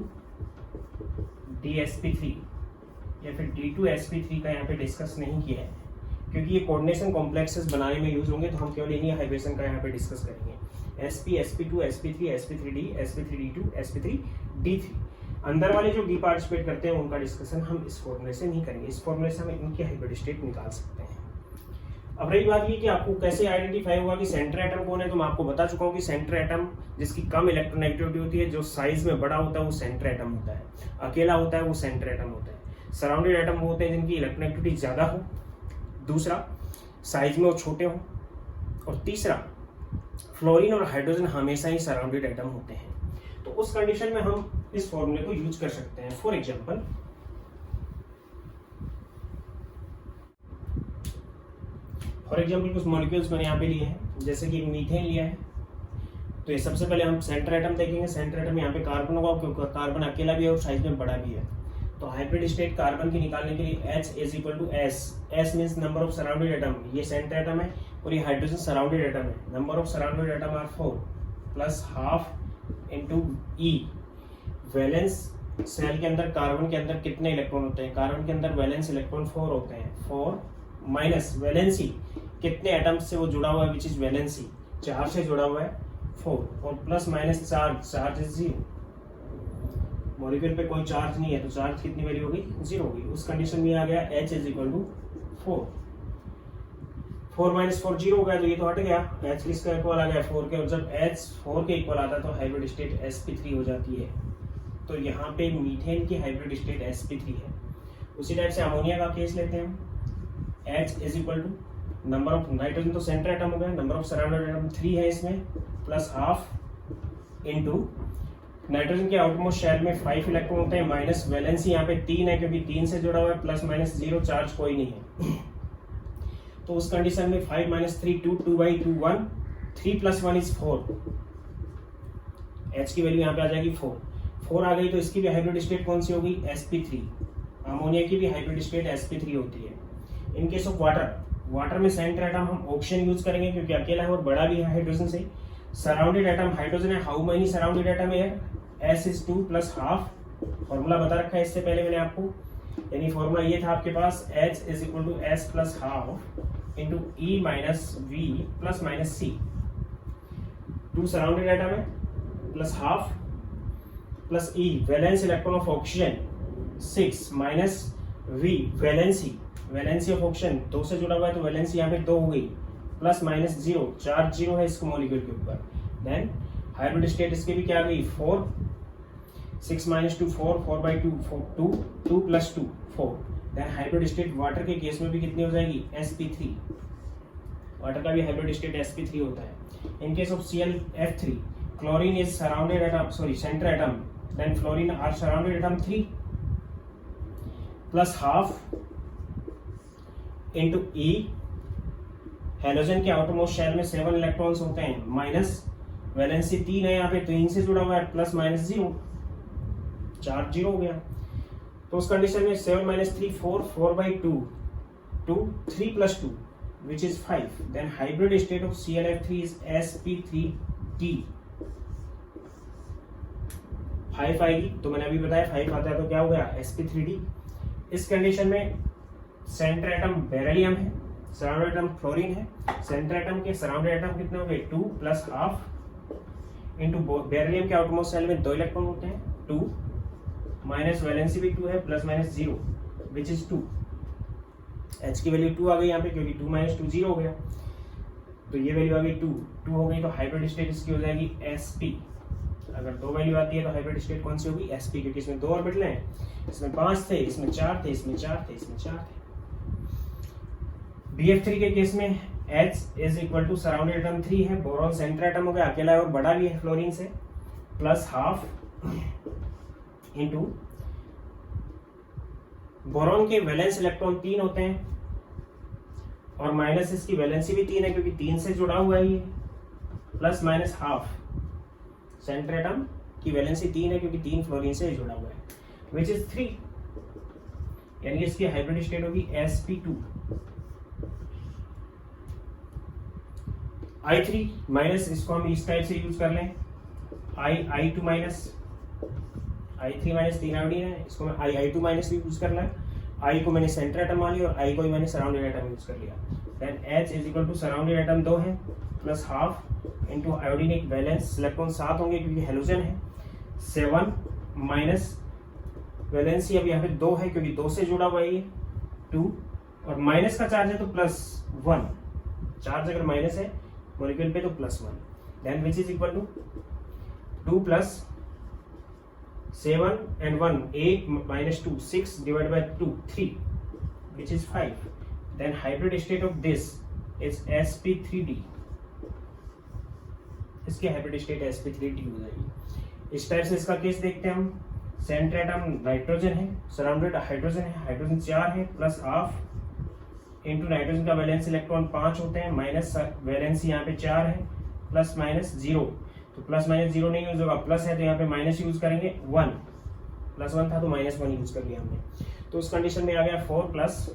dsp3 या फिर d2sp3 का यहाँ पे डिस्कस नहीं किया है, क्योंकि ये कोऑर्डिनेशन कॉम्प्लेक्सेस बनाने में यूज होंगे, तो हम केवल इन्हीं हाइब्रिडेशन का यहाँ पे डिस्कस करेंगे। sp sp2 sp3 sp3d sp3d2 sp3d3 अंदर वाले जो डी पार्टिसिपेट करते हैं उनका डिस्कशन हम इस फॉर्मूले से नहीं करेंगे। इस फॉर्मूले से हम इनकी हाइब्रिड स्टेट निकाल सकते हैं। अब रही बात ये कि आपको कैसे आइडेंटिफाई होगा कि सेंटर एटम कौन है, तो मैं आपको बता चुका हूँ कि सेंटर एटम जिसकी कम इलेक्ट्रोनेगेटिविटी होती है, जो साइज में बड़ा होता है वो सेंटर एटम होता है, अकेला होता है वो सेंटर एटम होता है। सराउंडेड एटम वो होते हैं जिनकी इलेक्ट्रोनेगेटिविटी ज्यादा हो, दूसरा साइज में वो छोटे हो, और तीसरा फ्लोरीन और हाइड्रोजन हमेशा ही सराउंडेड एटम होते हैं। तो उस कंडीशन में हम इस फॉर्मूले को यूज कर सकते हैं। फॉर एग्जांपल कुछ मॉलिक्यूल्स मैंने यहाँ पे लिए हैं, जैसे कि मीथेन लिया है, तो ये सबसे पहले हम सेंटर एटम देखेंगे। सेंटर एटम यहाँ पे कार्बन होगा, क्योंकि कार्बन अकेला भी है और साइज में बड़ा भी है। तो हाइब्रिड स्टेट कार्बन की निकालने के लिए H = S, S means number of surrounded atom, ये सेंटर एटम है और ये हाइड्रोजन सराउंडेड एटम है। Number of surrounded atom are 4 + ½ × E। Valence shell के अंदर कार्बन के अंदर कितने इलेक्ट्रॉन होते हैं, कार्बन के अंदर वैलेंस इलेक्ट्रॉन 4 होते हैं, 4 माइनस वैलेंसी कितने एटम्स से वो जुड़ा हुआ है, विच इज वैलेंसी 4 से जुड़ा हुआ है 4, और plus minus charge is 0। Molecule पे कोई चार्ज नहीं है तो चार्ज कितनी वैल्यू होगी, 0 होगी। उस कंडीशन में आ गया H = 4, 4 - 4 0 हो गया, तो ये तो हट गया। H किसका इक्वल आ गया, 4 के, और जब H 4 के इक्वल आता है तो हाइब्रिड स्टेट sp3 हो जाती है। तो यहाँ पे मीथेन की हाइब्रिड स्टेट sp3 है। उसी टाइप से अमोनिया का केस लेते हैं। H = नंबर ऑफ नाइट्रोजन तो सेंटर एटम हो गया, नंबर ऑफ सराउंडेड एटम 3 है इसमें, +½ × नाइट्रोजन के आउटमोस्ट शेल में 5 इलेक्ट्रॉन होते हैं, माइनस वैलेंसी यहाँ पे 3 है क्योंकि 3 से जुड़ा हुआ है, प्लस माइनस 0 चार्ज कोई नहीं है। तो उस कंडीशन में 5 - 3 2 2/2 1, 3 + 1 is 4, H की वैल्यू यहाँ पे आ जाएगी 4 आ गई, तो इसकी भी हाइब्रिड स्टेट कौन सी होगी, sp3। अमोनिया की भी हाइब्रिड स्टेट sp3 होती है। इन केस ऑफ वाटर में सेंटर एटम हम ऑक्सीजन यूज करेंगे क्योंकि अकेला है और बड़ा भी है हाइड्रोजन से। सराउंडेड एटम हाइड्रोजन है, हाउ मेनी सराउंडेड एटम है, s is 2 + ½ फॉर्मूला बता रखा है इससे पहले मैंने आपको, यानी फॉर्मूला ये था आपके पास H is equal to S + ½ into E - V ± C। 2 surrounded atom है plus half plus E valence electron of oxygen 6 minus V valency of oxygen 2 से जुड़ा हुआ है तो वैलेंसी यहाँ पे 2 हो गई, प्लस माइनस 0 चार्ज 0 है इसको मॉलिक्यूल के ऊपर। देन हाइब्रिड स्टेट इसकी भी क्या आ गई 4, 6 - 2 4, 4/2 2, 2 + 2 4। देन हाइब्रिड स्टेट वाटर के केस में भी कितनी हो जाएगी, sp3। वाटर का भी हाइब्रिड स्टेट sp3 होता है। In case of ClF3 chlorine is surrounded atom, sorry centre atom, then fluorine are surrounded atom 3 + ½ into E। Halogen के आउटरमोस्ट शेल में 7 इलेक्ट्रॉन्स होते हैं, माइनस वैलेंसी 3 है यहाँ पे 3 से जुड़ा हुआ है, प्लस माइनस 0 चार्ज 0 हो गया। तो उस कंडीशन में 7 - 3 4, 4/2 2, 3 + 2 which is 5। then hybrid state of ClF3 is sp3d। 5 आएगी, तो मैंने अभी बताया 5 आता है तो क्या हो गया sp3d। इस कंडीशन में सेंटर एटम बेरिलियम है, सराउंडेड एटम फ्लोरीन है। सेंटर एटम के सराउंडेड एटम कितने हो गए 2 + ½ इंटू बेरिलियम के आउटरमोस्ट शेल में 2 इलेक्ट्रॉन होते हैं 2 माइनस वैलेंसी भी 2 है, plus minus 0 which is 2। H की वैल्यू 2 आ गई यहाँ पे क्योंकि 2 - 2 0 हो गया, तो ये वैल्यू आ गई 2 हो गई, तो हाइब्रिड स्टेट इसकी हो जाएगी sp। अगर 2 वैल्यू आती है तो हाइब्रिड स्टेट कौन सी होगी, sp, क्योंकि इसमें 2 ऑर्बिटल हैं, इसमें 5 थे, इसमें 4 थे, इसमें 4 थे, इसमें 4 थे। BF3 के केस में H is equal to surrounded atom 3 है, बोरॉन सेंटर एटम हो गया, अकेला है और बड़ा भी है फ्लोरीन से, प्लस ½ इंटू बोरॉन के वैलेंस इलेक्ट्रॉन 3 होते हैं और माइनस इसकी वैलेंसी भी 3 है क्योंकि 3 से जुड़ा हुआ है ये, प्लस माइनस ½ सेंटर एटम की वैलेंसी 3 है क्योंकि 3 फ्लोरीन से जुड़ा हुआ है, विच इज 3, यानी इसकी हाइब्रिड स्टेट होगी sp2। I3 माइनस, इसको हम इस टाइप से यूज कर लें, I2 minus, I3 minus 3 iodine है, इसको मैं I2 माइनस भी यूज करना है। I को मैंने सेंटर एटम मान लिया और I को ही मैंने सराउंडेड एटम यूज कर लिया। Then H is equal to surrounded atom 2 है प्लस ½ इंटू आयोडीनिक वैलेंस इलेक्ट्रॉन 7 होंगे क्योंकि हेलोजन है, 7 माइनस वैलेंसी अब यहाँ पे 2 है क्योंकि 2 से जुड़ा हुआ है ये 2, और माइनस का चार्ज है तो प्लस 1, चार्ज अगर माइनस है मॉलिक्यूल पे तो plus 1। Then which is equal to 2 + 7 and 1 8 - 2 6 divided by 2 3 which is 5। then hybrid state of this is sp3d। इसकी हाइब्रिड स्टेट sp3d हो जाएगी। इस टाइप से इसका केस देखते हैं हम। सेंटर एटम नाइट्रोजन है, सराउंडेड हाइड्रोजन है, हाइड्रोजन 4 है, प्लस ½ इंटू नाइट्रोजन का वैलेंस इलेक्ट्रॉन 5 होते हैं, माइनस वैलेंसी यहाँ पे 4 है, प्लस माइनस 0, तो प्लस माइनस 0 नहीं यूज होगा, प्लस है तो यहाँ पे माइनस यूज करेंगे 1, प्लस 1 था तो माइनस 1 यूज कर लिया हमने। तो उस कंडीशन में आ गया 4 +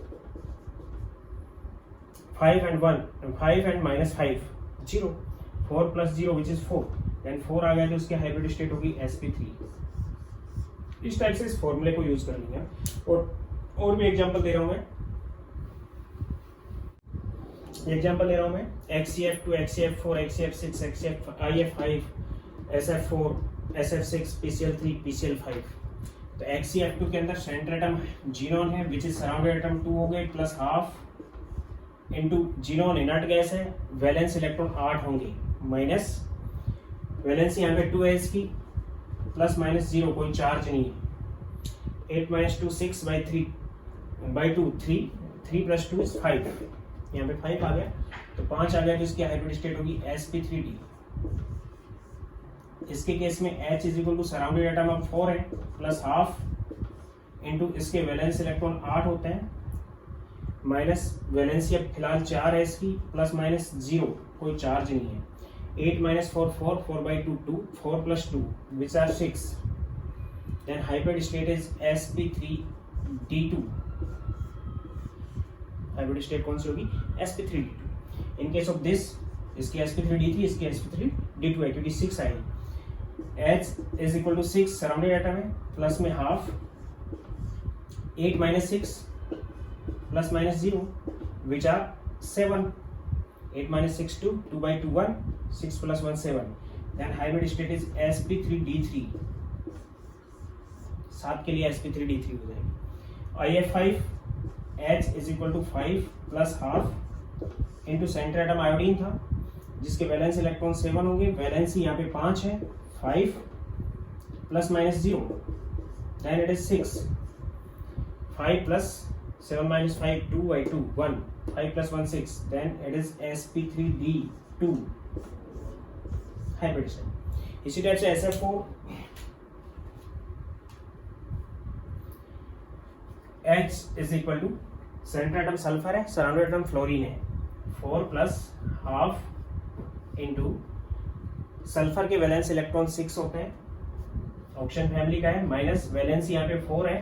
5 and 1 5 and -5 0, 4 + 0 which is 4। Then 4 आ गया तो उसकी हाइब्रिड स्टेट होगी sp3। इस टाइप से इस फॉर्मूले को यूज कर लेंगे। और भी एग्जांपल दे रहा हूं मैं, XCF2 XCF4 XCF6 IF5 SF4 SF6 PCl3 PCl5। तो XCF2 के अंदर सेंटर एटम जीनोन है विच इज सराउंडेड एटम 2 हो गए, plus ½ into xenon inert gas है, वैलेंस इलेक्ट्रॉन 8 होंगे, माइनस वैलेंस यहाँ पे 2 है इसकी, प्लस माइनस 0 कोई चार्ज नहीं है, 8 - 2 6/3 3 + 2 is 5, यहाँ पे 5 आ गया तो 5 आ गया तो इसकी हाइब्रिड स्टेट होगी sp3d। इसके केस में H is equal to surrounded atom अब 4 है, प्लस ½ इंटू इसके वैलेंस इलेक्ट्रॉन 8 होते हैं, माइनस वैलेंसी अब फिलहाल 4 है इसकी, प्लस माइनस 0 कोई चार्ज नहीं है, 8 minus 4 4, 4 by 2 2, 4 plus 2 which are 6. Then hybrid state is sp3d2. hybrid state कौन सी होगी? sp3d2. In case of this, इसकी sp3d3, इसकी sp3d2 है क्योंकि 6 आएगी. H is equal to 6 surrounded atom है, प्लस में half, 8 minus 6 plus minus 0 which are 7. 8 minus 6 2, 2 by 2 1, 6 plus 1 7. Then hybrid state is sp3d3. 7 के लिए sp3d3 हो जाएगी. IF5 H is equal to 5 plus half into centre atom iodine था जिसके valence electron 7 होंगे. Valency यहाँ पे 5 है. 5 plus minus 0 then it is 6. 5 plus 7 minus 5 2 by 2 1. 5 plus 1 6. Then it is sp3d2 hybrid state. इसी टाइप से SF4 H is equal to centre atom sulphur है, surrounded atom fluorine है. 4 plus हाफ इंटू सल्फर के valence electron 6 होते हैं, oxygen family का है, minus valence यहाँ पे 4 है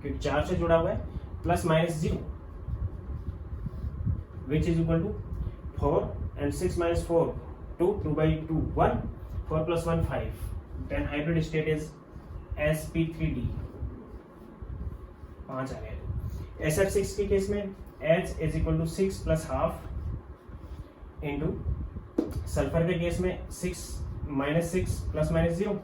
क्योंकि 4 से जुड़ा हुआ है, plus minus 0 which is equal to 4 and 6 minus 4 2, 2 by 2 1, 4 plus 1 5. Then hybrid state is sp3d. 5 आ गए. SF6 के केस में H is equal to 6 plus half into sulphur के केस में 6 minus 6 plus minus 0.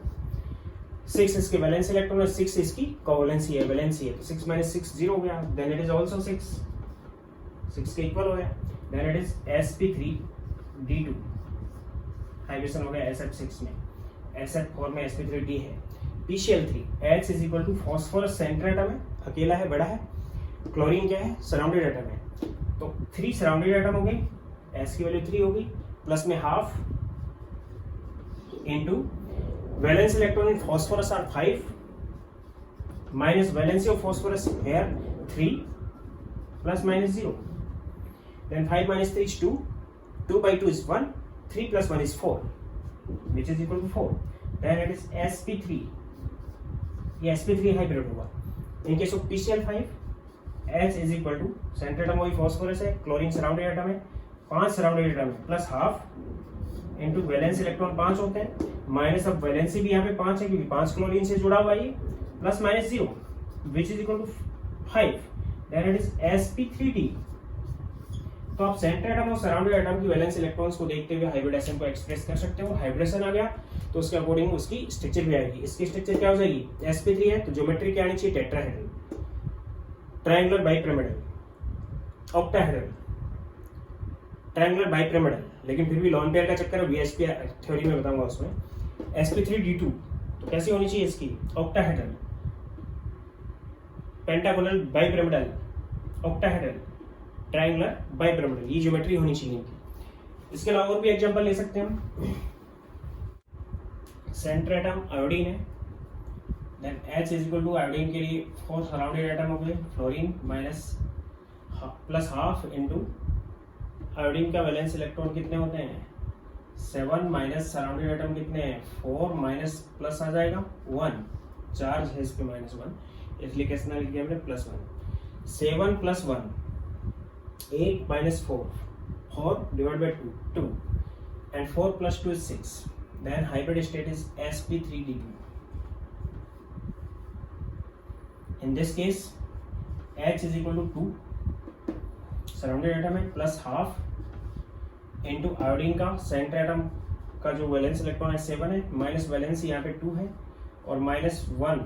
6 इसके वैलेंस इलेक्ट्रॉन है, 6 इसकी covalency है, valency है, तो 6 minus 6 0 हो गया. Then it is also 6 के इक्वल हो गया. Then it is sp3d2. Hybridisation हो गया SF6 में. SF4 में sp3d है. PCl3 H is equal to phosphorus centre atom है, अकेला है, बड़ा है. क्लोरीन क्या है? सराउंडेड एटम है. तो 3 सराउंडेड एटम हो गई, S की वैल्यू 3 होगी, प्लस में half into valence electron in phosphorus are 5 minus valency of phosphorus here 3 plus minus 0. Then 5 minus 3 is 2. 2 by 2 is 1. 3 plus 1 is 4, which is equal to 4. Then it is sp3. ये sp3 hybrid होगा. In case of PCl5 H is equal to centre atom वही phosphorus है, chlorine surrounded atom है, 5 surrounded atom है, plus half into valence electron 5 होते हैं, minus अब valency भी यहाँ पे 5 है क्योंकि 5 क्लोरीन से जुड़ा हुआ है, plus minus 0 which is equal to 5. Then it is sp3d. तो आप सेंटर एटम और सराउंडेड एटम की वैलेंस इलेक्ट्रॉन्स को देखते हुए हाइब्रिडेशन को एक्सप्रेस कर सकते हो. हाइब्रिडेशन आ गया तो उसके अकॉर्डिंग उसकी स्ट्रक्चर भी आएगी. इसकी स्ट्रक्चर क्या हो जाएगी? sp3 है तो ज्योमेट्री क्या आनी चाहिए? Tetrahedral, triangular bipyramidal, octahedral, triangular bipyramidal. लेकिन फिर भी लॉन पेयर का चक्कर है, वीएसपी थ्योरी में बताऊंगा उसमें. sp3d2 तो कैसी होनी चाहिए इसकी? Octahedral, pentagonal bipyramidal, octahedral, triangular bipyramidal. ये ज्योमेट्री होनी चाहिए इनकी. इसके अलावा और भी एग्जांपल ले सकते हैं हम. सेंटर एटम आयोडीन है, then H is equal to iodine के लिए 4 सराउंडेड एटम हो गए, fluorine minus plus half into iodine का वैलेंस इलेक्ट्रॉन कितने होते हैं? 7 माइनस सराउंडेड एटम कितने हैं? 4 माइनस प्लस आ जाएगा 1, चार्ज है इस पे -1, इसलिए कैसे लिख दिया हमने +1. 7 plus 1 8 minus 4 4 divided by 2 and 4 plus 2 is 6. Then hybrid state is sp3d2. In this case H is equal to 2 surrounded atom है, प्लस हाफ इंटू आयोडीन का सेंटर एटम का जो वैलेंस इलेक्ट्रॉन है 7 है, माइनस वैलेंसी यहाँ पे 2 है और -1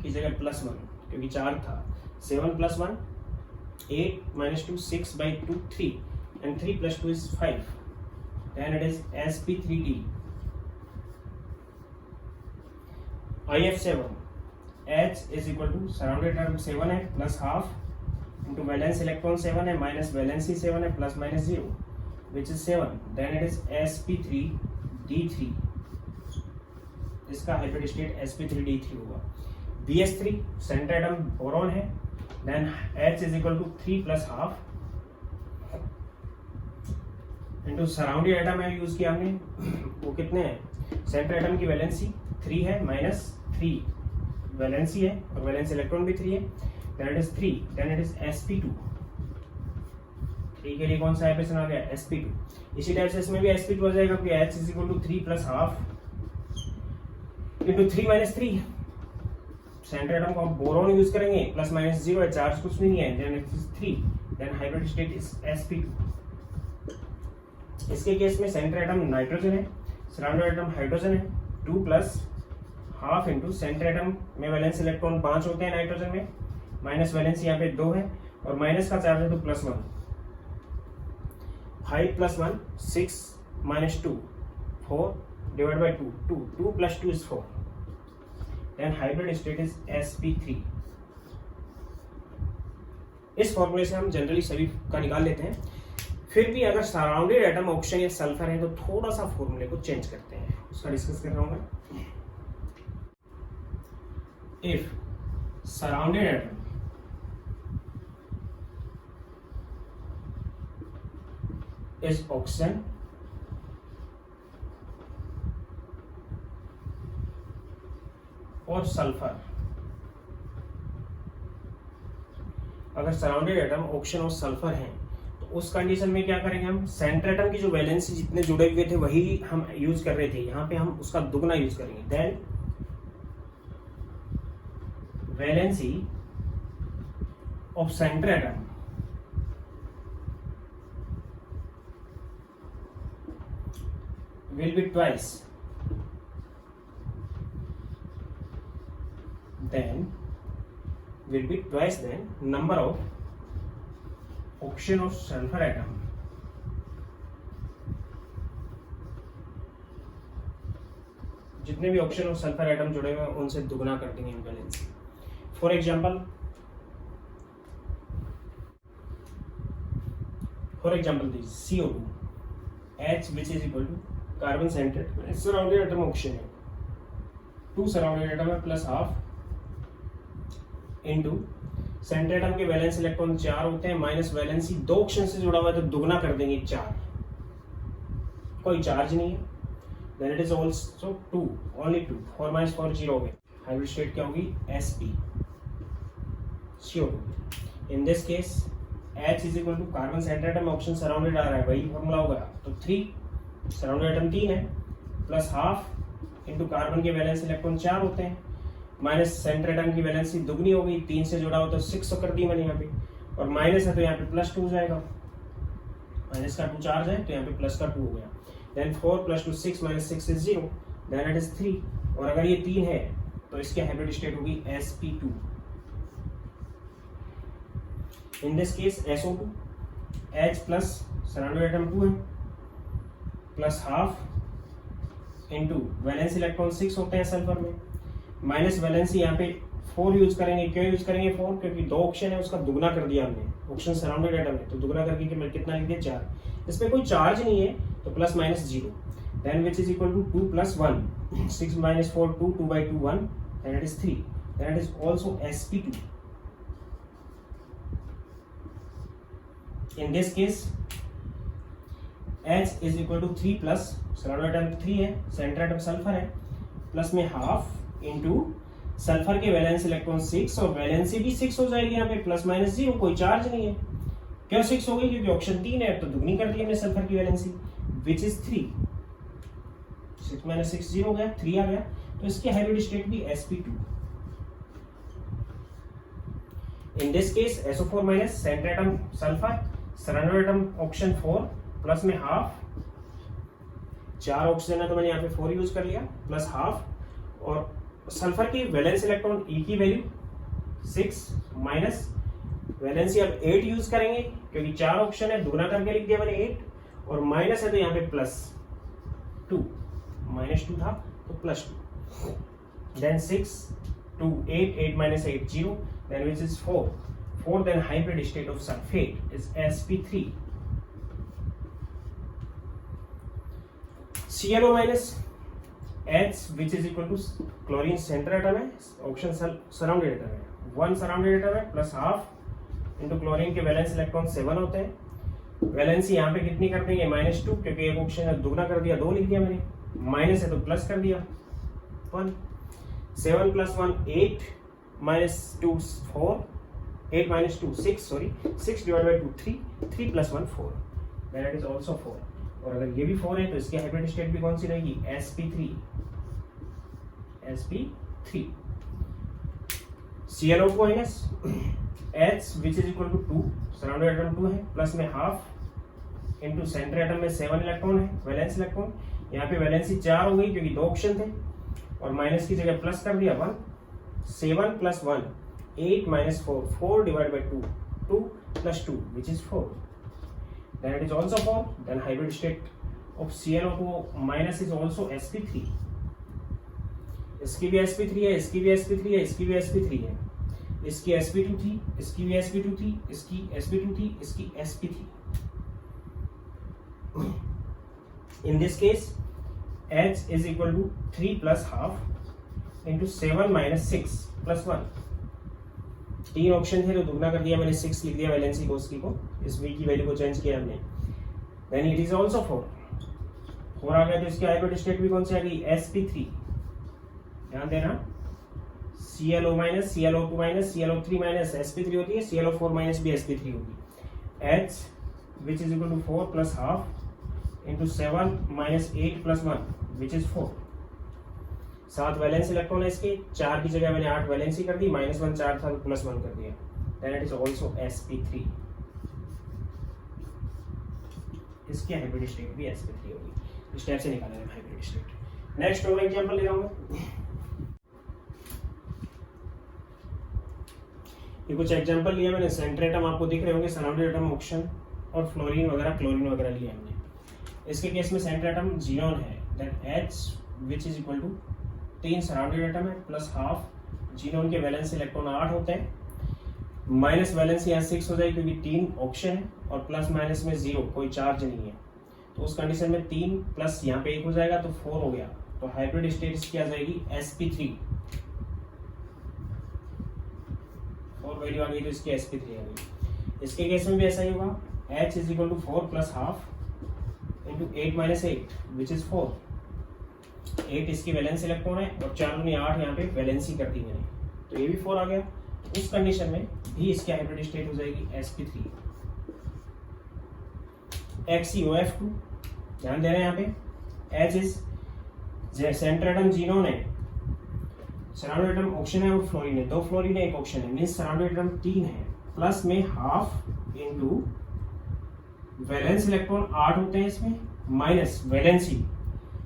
की जगह +1 क्योंकि 4 था. 7 plus 1 8 minus 2 6 by 2 3 and 3 plus 2 is 5. Then it is sp3d. IF7 H is equal to surrounded atom 7 है, plus half into valence electron 7 है, माइनस वैलेंसी 7 है, plus minus 0 which is 7. Then it is sp3d3. इसका hybrid state sp3d3 होगा. BS3 centre atom boron है, then H is equal to 3 plus half into surrounded atom है use किया हमने, वो कितने हैं, सेंटर एटम की वैलेंसी 3 है, -3 वैलेंसी है और वैलेंस इलेक्ट्रॉन भी 3 है, then it is 3, then it is sp2। 3 के लिए कौन सा एप्रेशन आ गया, sp2। इसी टाइप से इसमें भी sp2 आ जाएगा, क्योंकि h is equal to 3 plus half into 3 minus 3। Centre atom को हम बोरॉन यूज करेंगे, प्लस माइनस 0 है, चार्ज कुछ भी नहीं है, then it is 3, then hybrid state is sp2। इसके केस में सेंटर एटम नाइट्रोजन है, सराउंडेड एटम हाइड्रोजन है, 2 plus half into centre atom में वैलेंस इलेक्ट्रॉन 5 होते हैं नाइट्रोजन में, माइनस वैलेंस यहाँ पे 2 है और माइनस का चार्ज है तो +1। 5 + 1 6 - 2 4 divide by 2 2 + 2 is 4, then hybrid state is sp3। इस फॉर्मूले से हम जनरली सभी का निकाल लेते हैं। फिर भी अगर सराउंडेड एटम ऑक्सीजन या सल्फर है तो थोड़ा सा फॉर्मूले को चेंज करते हैं, उसका डिस्कस कर रहा हूं मैं। If surrounded atom is oxygen और सल्फर, अगर सराउंडेड एटम ऑक्सीजन और सल्फर हैं तो उस कंडीशन में क्या करेंगे हम, सेंटर एटम की जो वैलेंसी जितने जुड़े हुए थे वही हम यूज कर रहे थे, यहाँ पे हम उसका दुगना यूज करेंगे। Then valency of centre atom will be twice, then will be twice then number of oxygen of sulfur atom जितने भी ऑक्सीजन और सल्फर एटम जुड़े हुए हैं उनसे दुगना कर देंगे balance. For example this CO2 H which is equal to carbon centre surrounded atom oxygen है, 2 सराउंडेड एटम है plus half into centre atom के वैलेंस इलेक्ट्रॉन 4 होते हैं, माइनस वैलेंसी 2 ऑक्सीजन से जुड़ा हुआ है तो दुगना कर देंगे 4, कोई चार्ज नहीं है, then it is also 2 only 2, 4 - 4 0 हो गए। हाइब्रिड स्टेट क्या होगी, sp CO2। In this case H is equal to carbon centre atom oxygen surrounded आ रहा है, वही फॉर्मूला होगा, तो 3 सराउंडेड एटम 3 है प्लस हाफ इंटू कार्बन के वैलेंस इलेक्ट्रॉन 4 होते हैं, माइनस सेंटर एटम की वैलेंसी दुगनी हो गई, 3 से जुड़ा हो तो 6 कर दी मैंने यहाँ पे, और माइनस है तो यहाँ पे +2 हो जाएगा, माइनस का 2 चार्ज है तो यहाँ पे प्लस का 2 हो गया, then 4 + 2 6 - 6 is 0, then it is 3, और अगर ये 3 है तो इसकी हाइब्रिड स्टेट होगी sp2। In this case SO2 H plus surrounded atom 2 है plus half into valence electron 6 होते हैं सल्फर में, माइनस वैलेंसी यहाँ पे 4 यूज करेंगे। क्यों यूज करेंगे 4, क्योंकि 2 ऑक्सीजन है उसका दुगना कर दिया हमने, ऑक्सीजन सराउंडेड एटम है तो दुगना करके कितना लिख दिया 4, इसमें कोई चार्ज नहीं है तो +-0, then which is equal to 2 + 1 6 - 4 2 2/2 1, then it is 3, then it is also sp2। In this case H is equal to 3 plus surrounded atom 3 है, सेंटर एटम सल्फर है, प्लस में हाफ इंटू सल्फर के valence electron 6 और valency भी 6 हो जाएगी यहाँ पे, +-0 कोई चार्ज नहीं है। क्यों 6 हो गई, क्योंकि ऑप्शन 3 है तो दुगनी कर दी हमने सल्फर की वैलेंसी, विच इज 3, 6 - 6 0 हो गया, 3 आ गया, तो इसकी हाइब्रिड स्टेट भी sp2। In this case SO4 minus centre atom sulphur surrounded atom oxygen 4 plus में हाफ, 4 ऑक्सीजन है तो मैंने यहाँ पे 4 यूज कर लिया, प्लस हाफ, और सल्फर की वैलेंस इलेक्ट्रॉन E की वैल्यू 6 माइनस वैलेंसी अब 8 यूज करेंगे क्योंकि 4 ऑक्सीजन है, दुगना करके लिख दिया मैंने 8, और माइनस है तो यहाँ पे +2, -2 था तो +2, then 6 2 8 8 - 8 0, then which is 4 then hybrid state of sulfate is sp3। ClO minus H which is equal to chlorine center atom है, ऑक्सीजन सराउंडेड एटम है, 1 सराउंडेड एटम है प्लस हाफ इंटू क्लोरीन के वैलेंस इलेक्ट्रॉन 7 होते हैं, valency यहाँ पे कितनी कर देंगे -2, क्योंकि एक ऑप्शन है दुगना कर दिया, 2 लिख दिया मैंने, माइनस है तो प्लस कर दिया 1। 7 + 1 8 -2 4, 8 - 2 6, सॉरी 6 / 2 3, 3 + 1 4, दैट इज ऑल्सो 4। और अगर ये भी 4 है तो इसकी हाइब्रिड स्टेट भी कौन सी रहेगी sp3। ClO2 minus H which is equal to 2, surrounded atom 2 है, प्लस में हाफ इनटू सेंटर एटम में 7 इलेक्ट्रॉन है, वैलेंस इलेक्ट्रॉन। यहाँ पे वैलेंसी 4 हो गई क्योंकि 2 ऑप्शन थे, और माइनस की जगह प्लस कर दिया 1। 7 + 1 8 - 4, 4 / 2, 2 + 2 which is 4, then it is also 4, then hybrid state of ClO2 minus is also sp3। इसकी भी sp3 है, इसकी भी sp3 है, इसकी भी sp3 है, इसकी sp2 थी, इसकी भी sp2 थी, इसकी sp2 थी, इसकी sp थी। In this case H is equal to 3 + ½ into 7 - 6 + 1। 3 option थे तो दुगना कर दिया मैंने, 6 लिख दिया वैलेंसी को, उसकी को, इस v की वैल्यू को चेंज किया हमने, देन इट इज ऑल्सो 4 आ गया। तो इसकी हाइब्रिड स्टेट भी कौन सी आ गई sp3। ध्यान देना, ClO minus ClO2 minus ClO3 minus sp3 होती है, ClO4 माइनस भी sp3 होगी। H which is equal to 4 + ½ into 7 - 8 + 1 which is 4। 7 valence electron है इसके, 4 की जगह मैंने 8 वैलेंसी कर दी, -1 4 था तो +1 कर दिया, then it is also sp3। इसकी हाइब्रिड स्टेट भी sp3 होगी। इस टाइप से निकालेंगे हाइब्रिड स्टेट। नेक्स्ट और एग्जांपल ले रहा हूं, ये कुछ एग्जांपल लिया मैंने। सेंटर एटम आपको दिख रहे होंगे, सराउंडेड एटम ऑक्सीजन और फ्लोरीन वगैरह, क्लोरीन वगैरह लिया हमने। इसके केस में सेंटर एटम जीनोन है, then H which is equal to 3 surrounded atom है प्लस हाफ, जीनोन के वैलेंस इलेक्ट्रॉन 8 होते हैं, माइनस वैलेंस यहाँ 6 हो जाएगी क्योंकि 3 ऑप्शन है, और प्लस माइनस में 0, कोई चार्ज नहीं है, तो उस कंडीशन में 3 प्लस यहाँ पे 1 हो जाएगा तो 4 हो गया। तो हाइब्रिड स्टेट इसकी आ जाएगी sp3, 4 वैल्यू आ गई तो इसकी sp3 आ गई। इसके केस में भी ऐसा ही होगा, H is equal to 4 + ½ into 8 - 8 which is 4। 8 इसकी वैलेंस इलेक्ट्रॉन है और 4 ने 8 यहाँ पे वैलेंसी कर दी मैंने, तो ये भी 4 आ गया। तो उस कंडीशन में भी इसकी हाइब्रिड स्टेट हो जाएगी sp3। XeOF2, ध्यान दे रहे हैं यहाँ पे, H is centre atom xenon है, सराउंडेड एटम ऑक्सीजन है और फ्लोरीन है, 2 फ्लोरीन है 1 ऑक्सीजन है, मींस सराउंडेड एटम 3 है, प्लस में हाफ इनटू वैलेंस इलेक्ट्रॉन 8 होते हैं इसमें, माइनस वैलेंसी।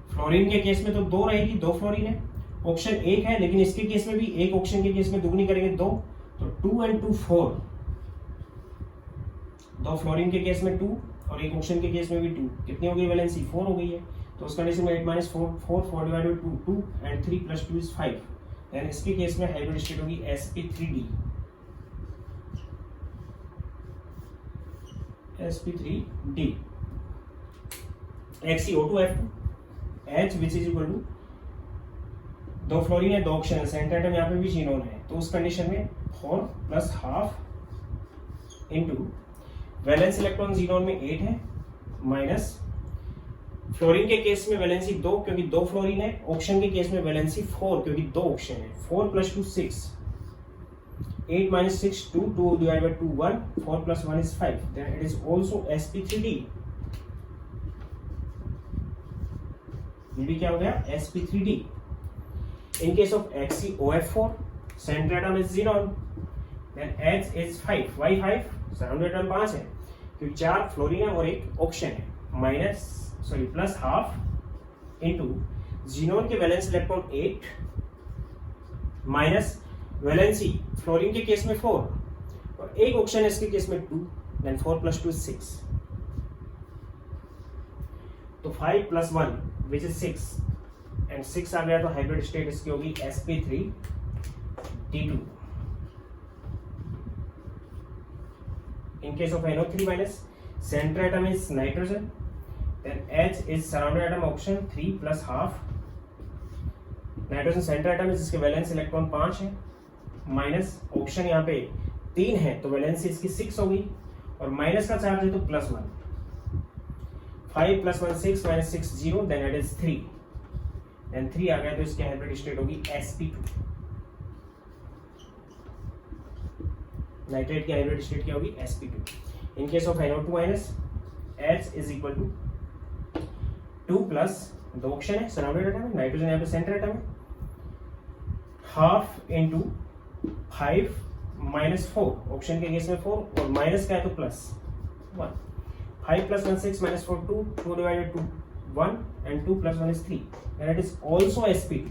फ्लोरीन के केस में तो 2 रहेगी, 2 फ्लोरीन है, ऑक्सीजन 1 है, लेकिन इसके केस में भी 1 ऑक्सीजन के केस में दुगनी करेंगे 2, तो 2 × 2 4। 2 फ्लोरीन के केस में 2 और 1 ऑक्सीजन के केस में भी 2, कितनी हो गई वैलेंसी 4 हो गई है। तो उस कंडीशन में 8 - 4 4 / 2 2 एंड 3 + 2 is 5, देन इसके केस में हाइब्रिड स्टेट होगी sp3d। sp3d। XeO2F2, H which is equal to 2 fluorine है 2 ऑक्सीजन है, सेंटर एटम यहाँ पे भी जीनोन है, तो उस कंडीशन में 4 + ½ इनटू वैलेंस इलेक्ट्रॉन जीनोन में 8 है, माइनस फ्लोरीन के केस में वैलेंसी 2 क्योंकि 2 फ्लोरीन है, ऑक्सीजन के केस में वैलेंसी 4 क्योंकि 2 ऑक्सीजन है, 4 + 2 6, 8 - 6 2, 2 / 2 1, 4 + 1 is 5, then it is also sp3d। ये भी क्या हो गया sp3d। In case of XeOF4, center atom is xenon, then H is 5, why 5? Surrounded atom 5 है क्योंकि 4 फ्लोरीन है और 1 ऑक्सीजन है, प्लस हाफ इनटू जीनोन के valence electron 8 minus valency fluorine के केस में 4 और 1 ऑक्सीजन इसके केस में 2, देन 4 + 2 is 6, तो 5 + 1 which is 6 एंड 6 आ गया, तो हाइब्रिड स्टेट इसकी होगी sp3d2। In case of NO3 minus, center atom is nitrogen, then H is surrounded atom oxygen 3 + ½ nitrogen centre atom है जिसके वैलेंस इलेक्ट्रॉन 5 है, माइनस ऑक्सीजन यहाँ पे 3 है तो वैलेंसी इसकी 6 होगी, और माइनस का चार्ज है तो +1, 5 + 1 6 - 6 0, देन इट इज 3, देन 3 आ गया तो इसकी हाइब्रिड स्टेट होगी sp2। नाइट्रेट की हाइब्रिड स्टेट क्या होगी sp2। In case of NO2- H is equal to 2 plus, दो ऑप्शन है, सराउंडेड एटम है, नाइट्रोजन यहाँ पे सेंटर एटम है, हाफ इंटू 5 - 4, ऑप्शन के केस में 4 और माइनस का है तो plus 1। 5 + 1 6 - 4 2, 2 / 2 1 and 2 + 1 is 3, and it is also sp2।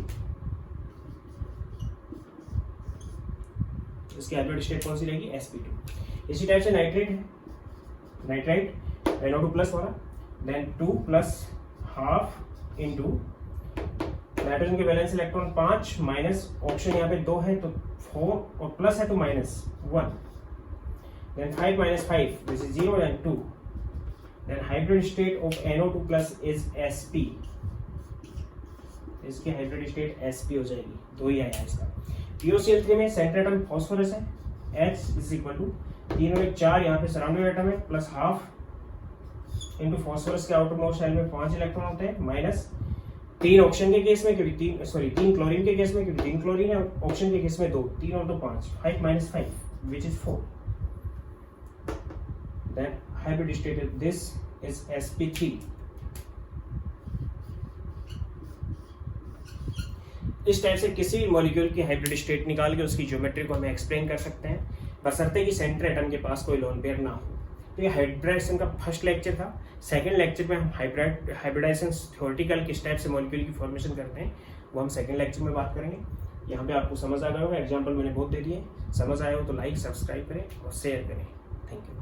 इसकी हाइब्रिड स्टेट कौन सी रहेगी sp2। इसी टाइप से नाइट्रेट है, नाइट्राइट NO2+ वाला, then 2 plus half into nitrogen के वैलेंस इलेक्ट्रॉन 5 माइनस, ऑप्शन यहाँ पे 2 है तो 4 और प्लस है तो -1, then 5 - 5 this is 0 and 2, then hybrid state of NO2+ is sp। इसकी हाइब्रिड स्टेट sp हो जाएगी, 2 ही आया इसका। POCl3 में सेंटर एटम फॉस्फोरस है, H इज इक्वल टू 3 में 4, यहाँ पे सराउंडेड एटम है, प्लस हाफ इंटू फॉस्फोरस के आउटर मोस्ट शेल में 5 इलेक्ट्रॉन होते हैं, माइनस 3 ऑक्सीजन के केस में, क्योंकि 3 क्लोरीन के केस में, क्योंकि 3 क्लोरीन है, ऑक्सीजन के केस में 2, 3 और 2 5, 5 - 5 which is 4, then hybrid state of this is sp3। इस टाइप से किसी भी मॉलिक्यूल की हाइब्रिड स्टेट निकाल के उसकी ज्योमेट्री को हमें एक्सप्लेन कर सकते हैं, बशर्ते कि सेंटर एटम के पास कोई लोन पेयर ना हो। तो ये हाइब्रिडाइजेशन का फर्स्ट लेक्चर था। सेकंड लेक्चर में हम हाइब्रिडाइजेशन थ्योरेटिकल किस टाइप से मॉलिक्यूल की फॉर्मेशन करते हैं वो हम सेकंड लेक्चर में बात करेंगे। यहाँ पे आपको समझ आ गया होगा, एग्जाम्पल मैंने बहुत दे दिए। समझ आया हो तो लाइक, सब्सक्राइब करें और शेयर करें। Thank you.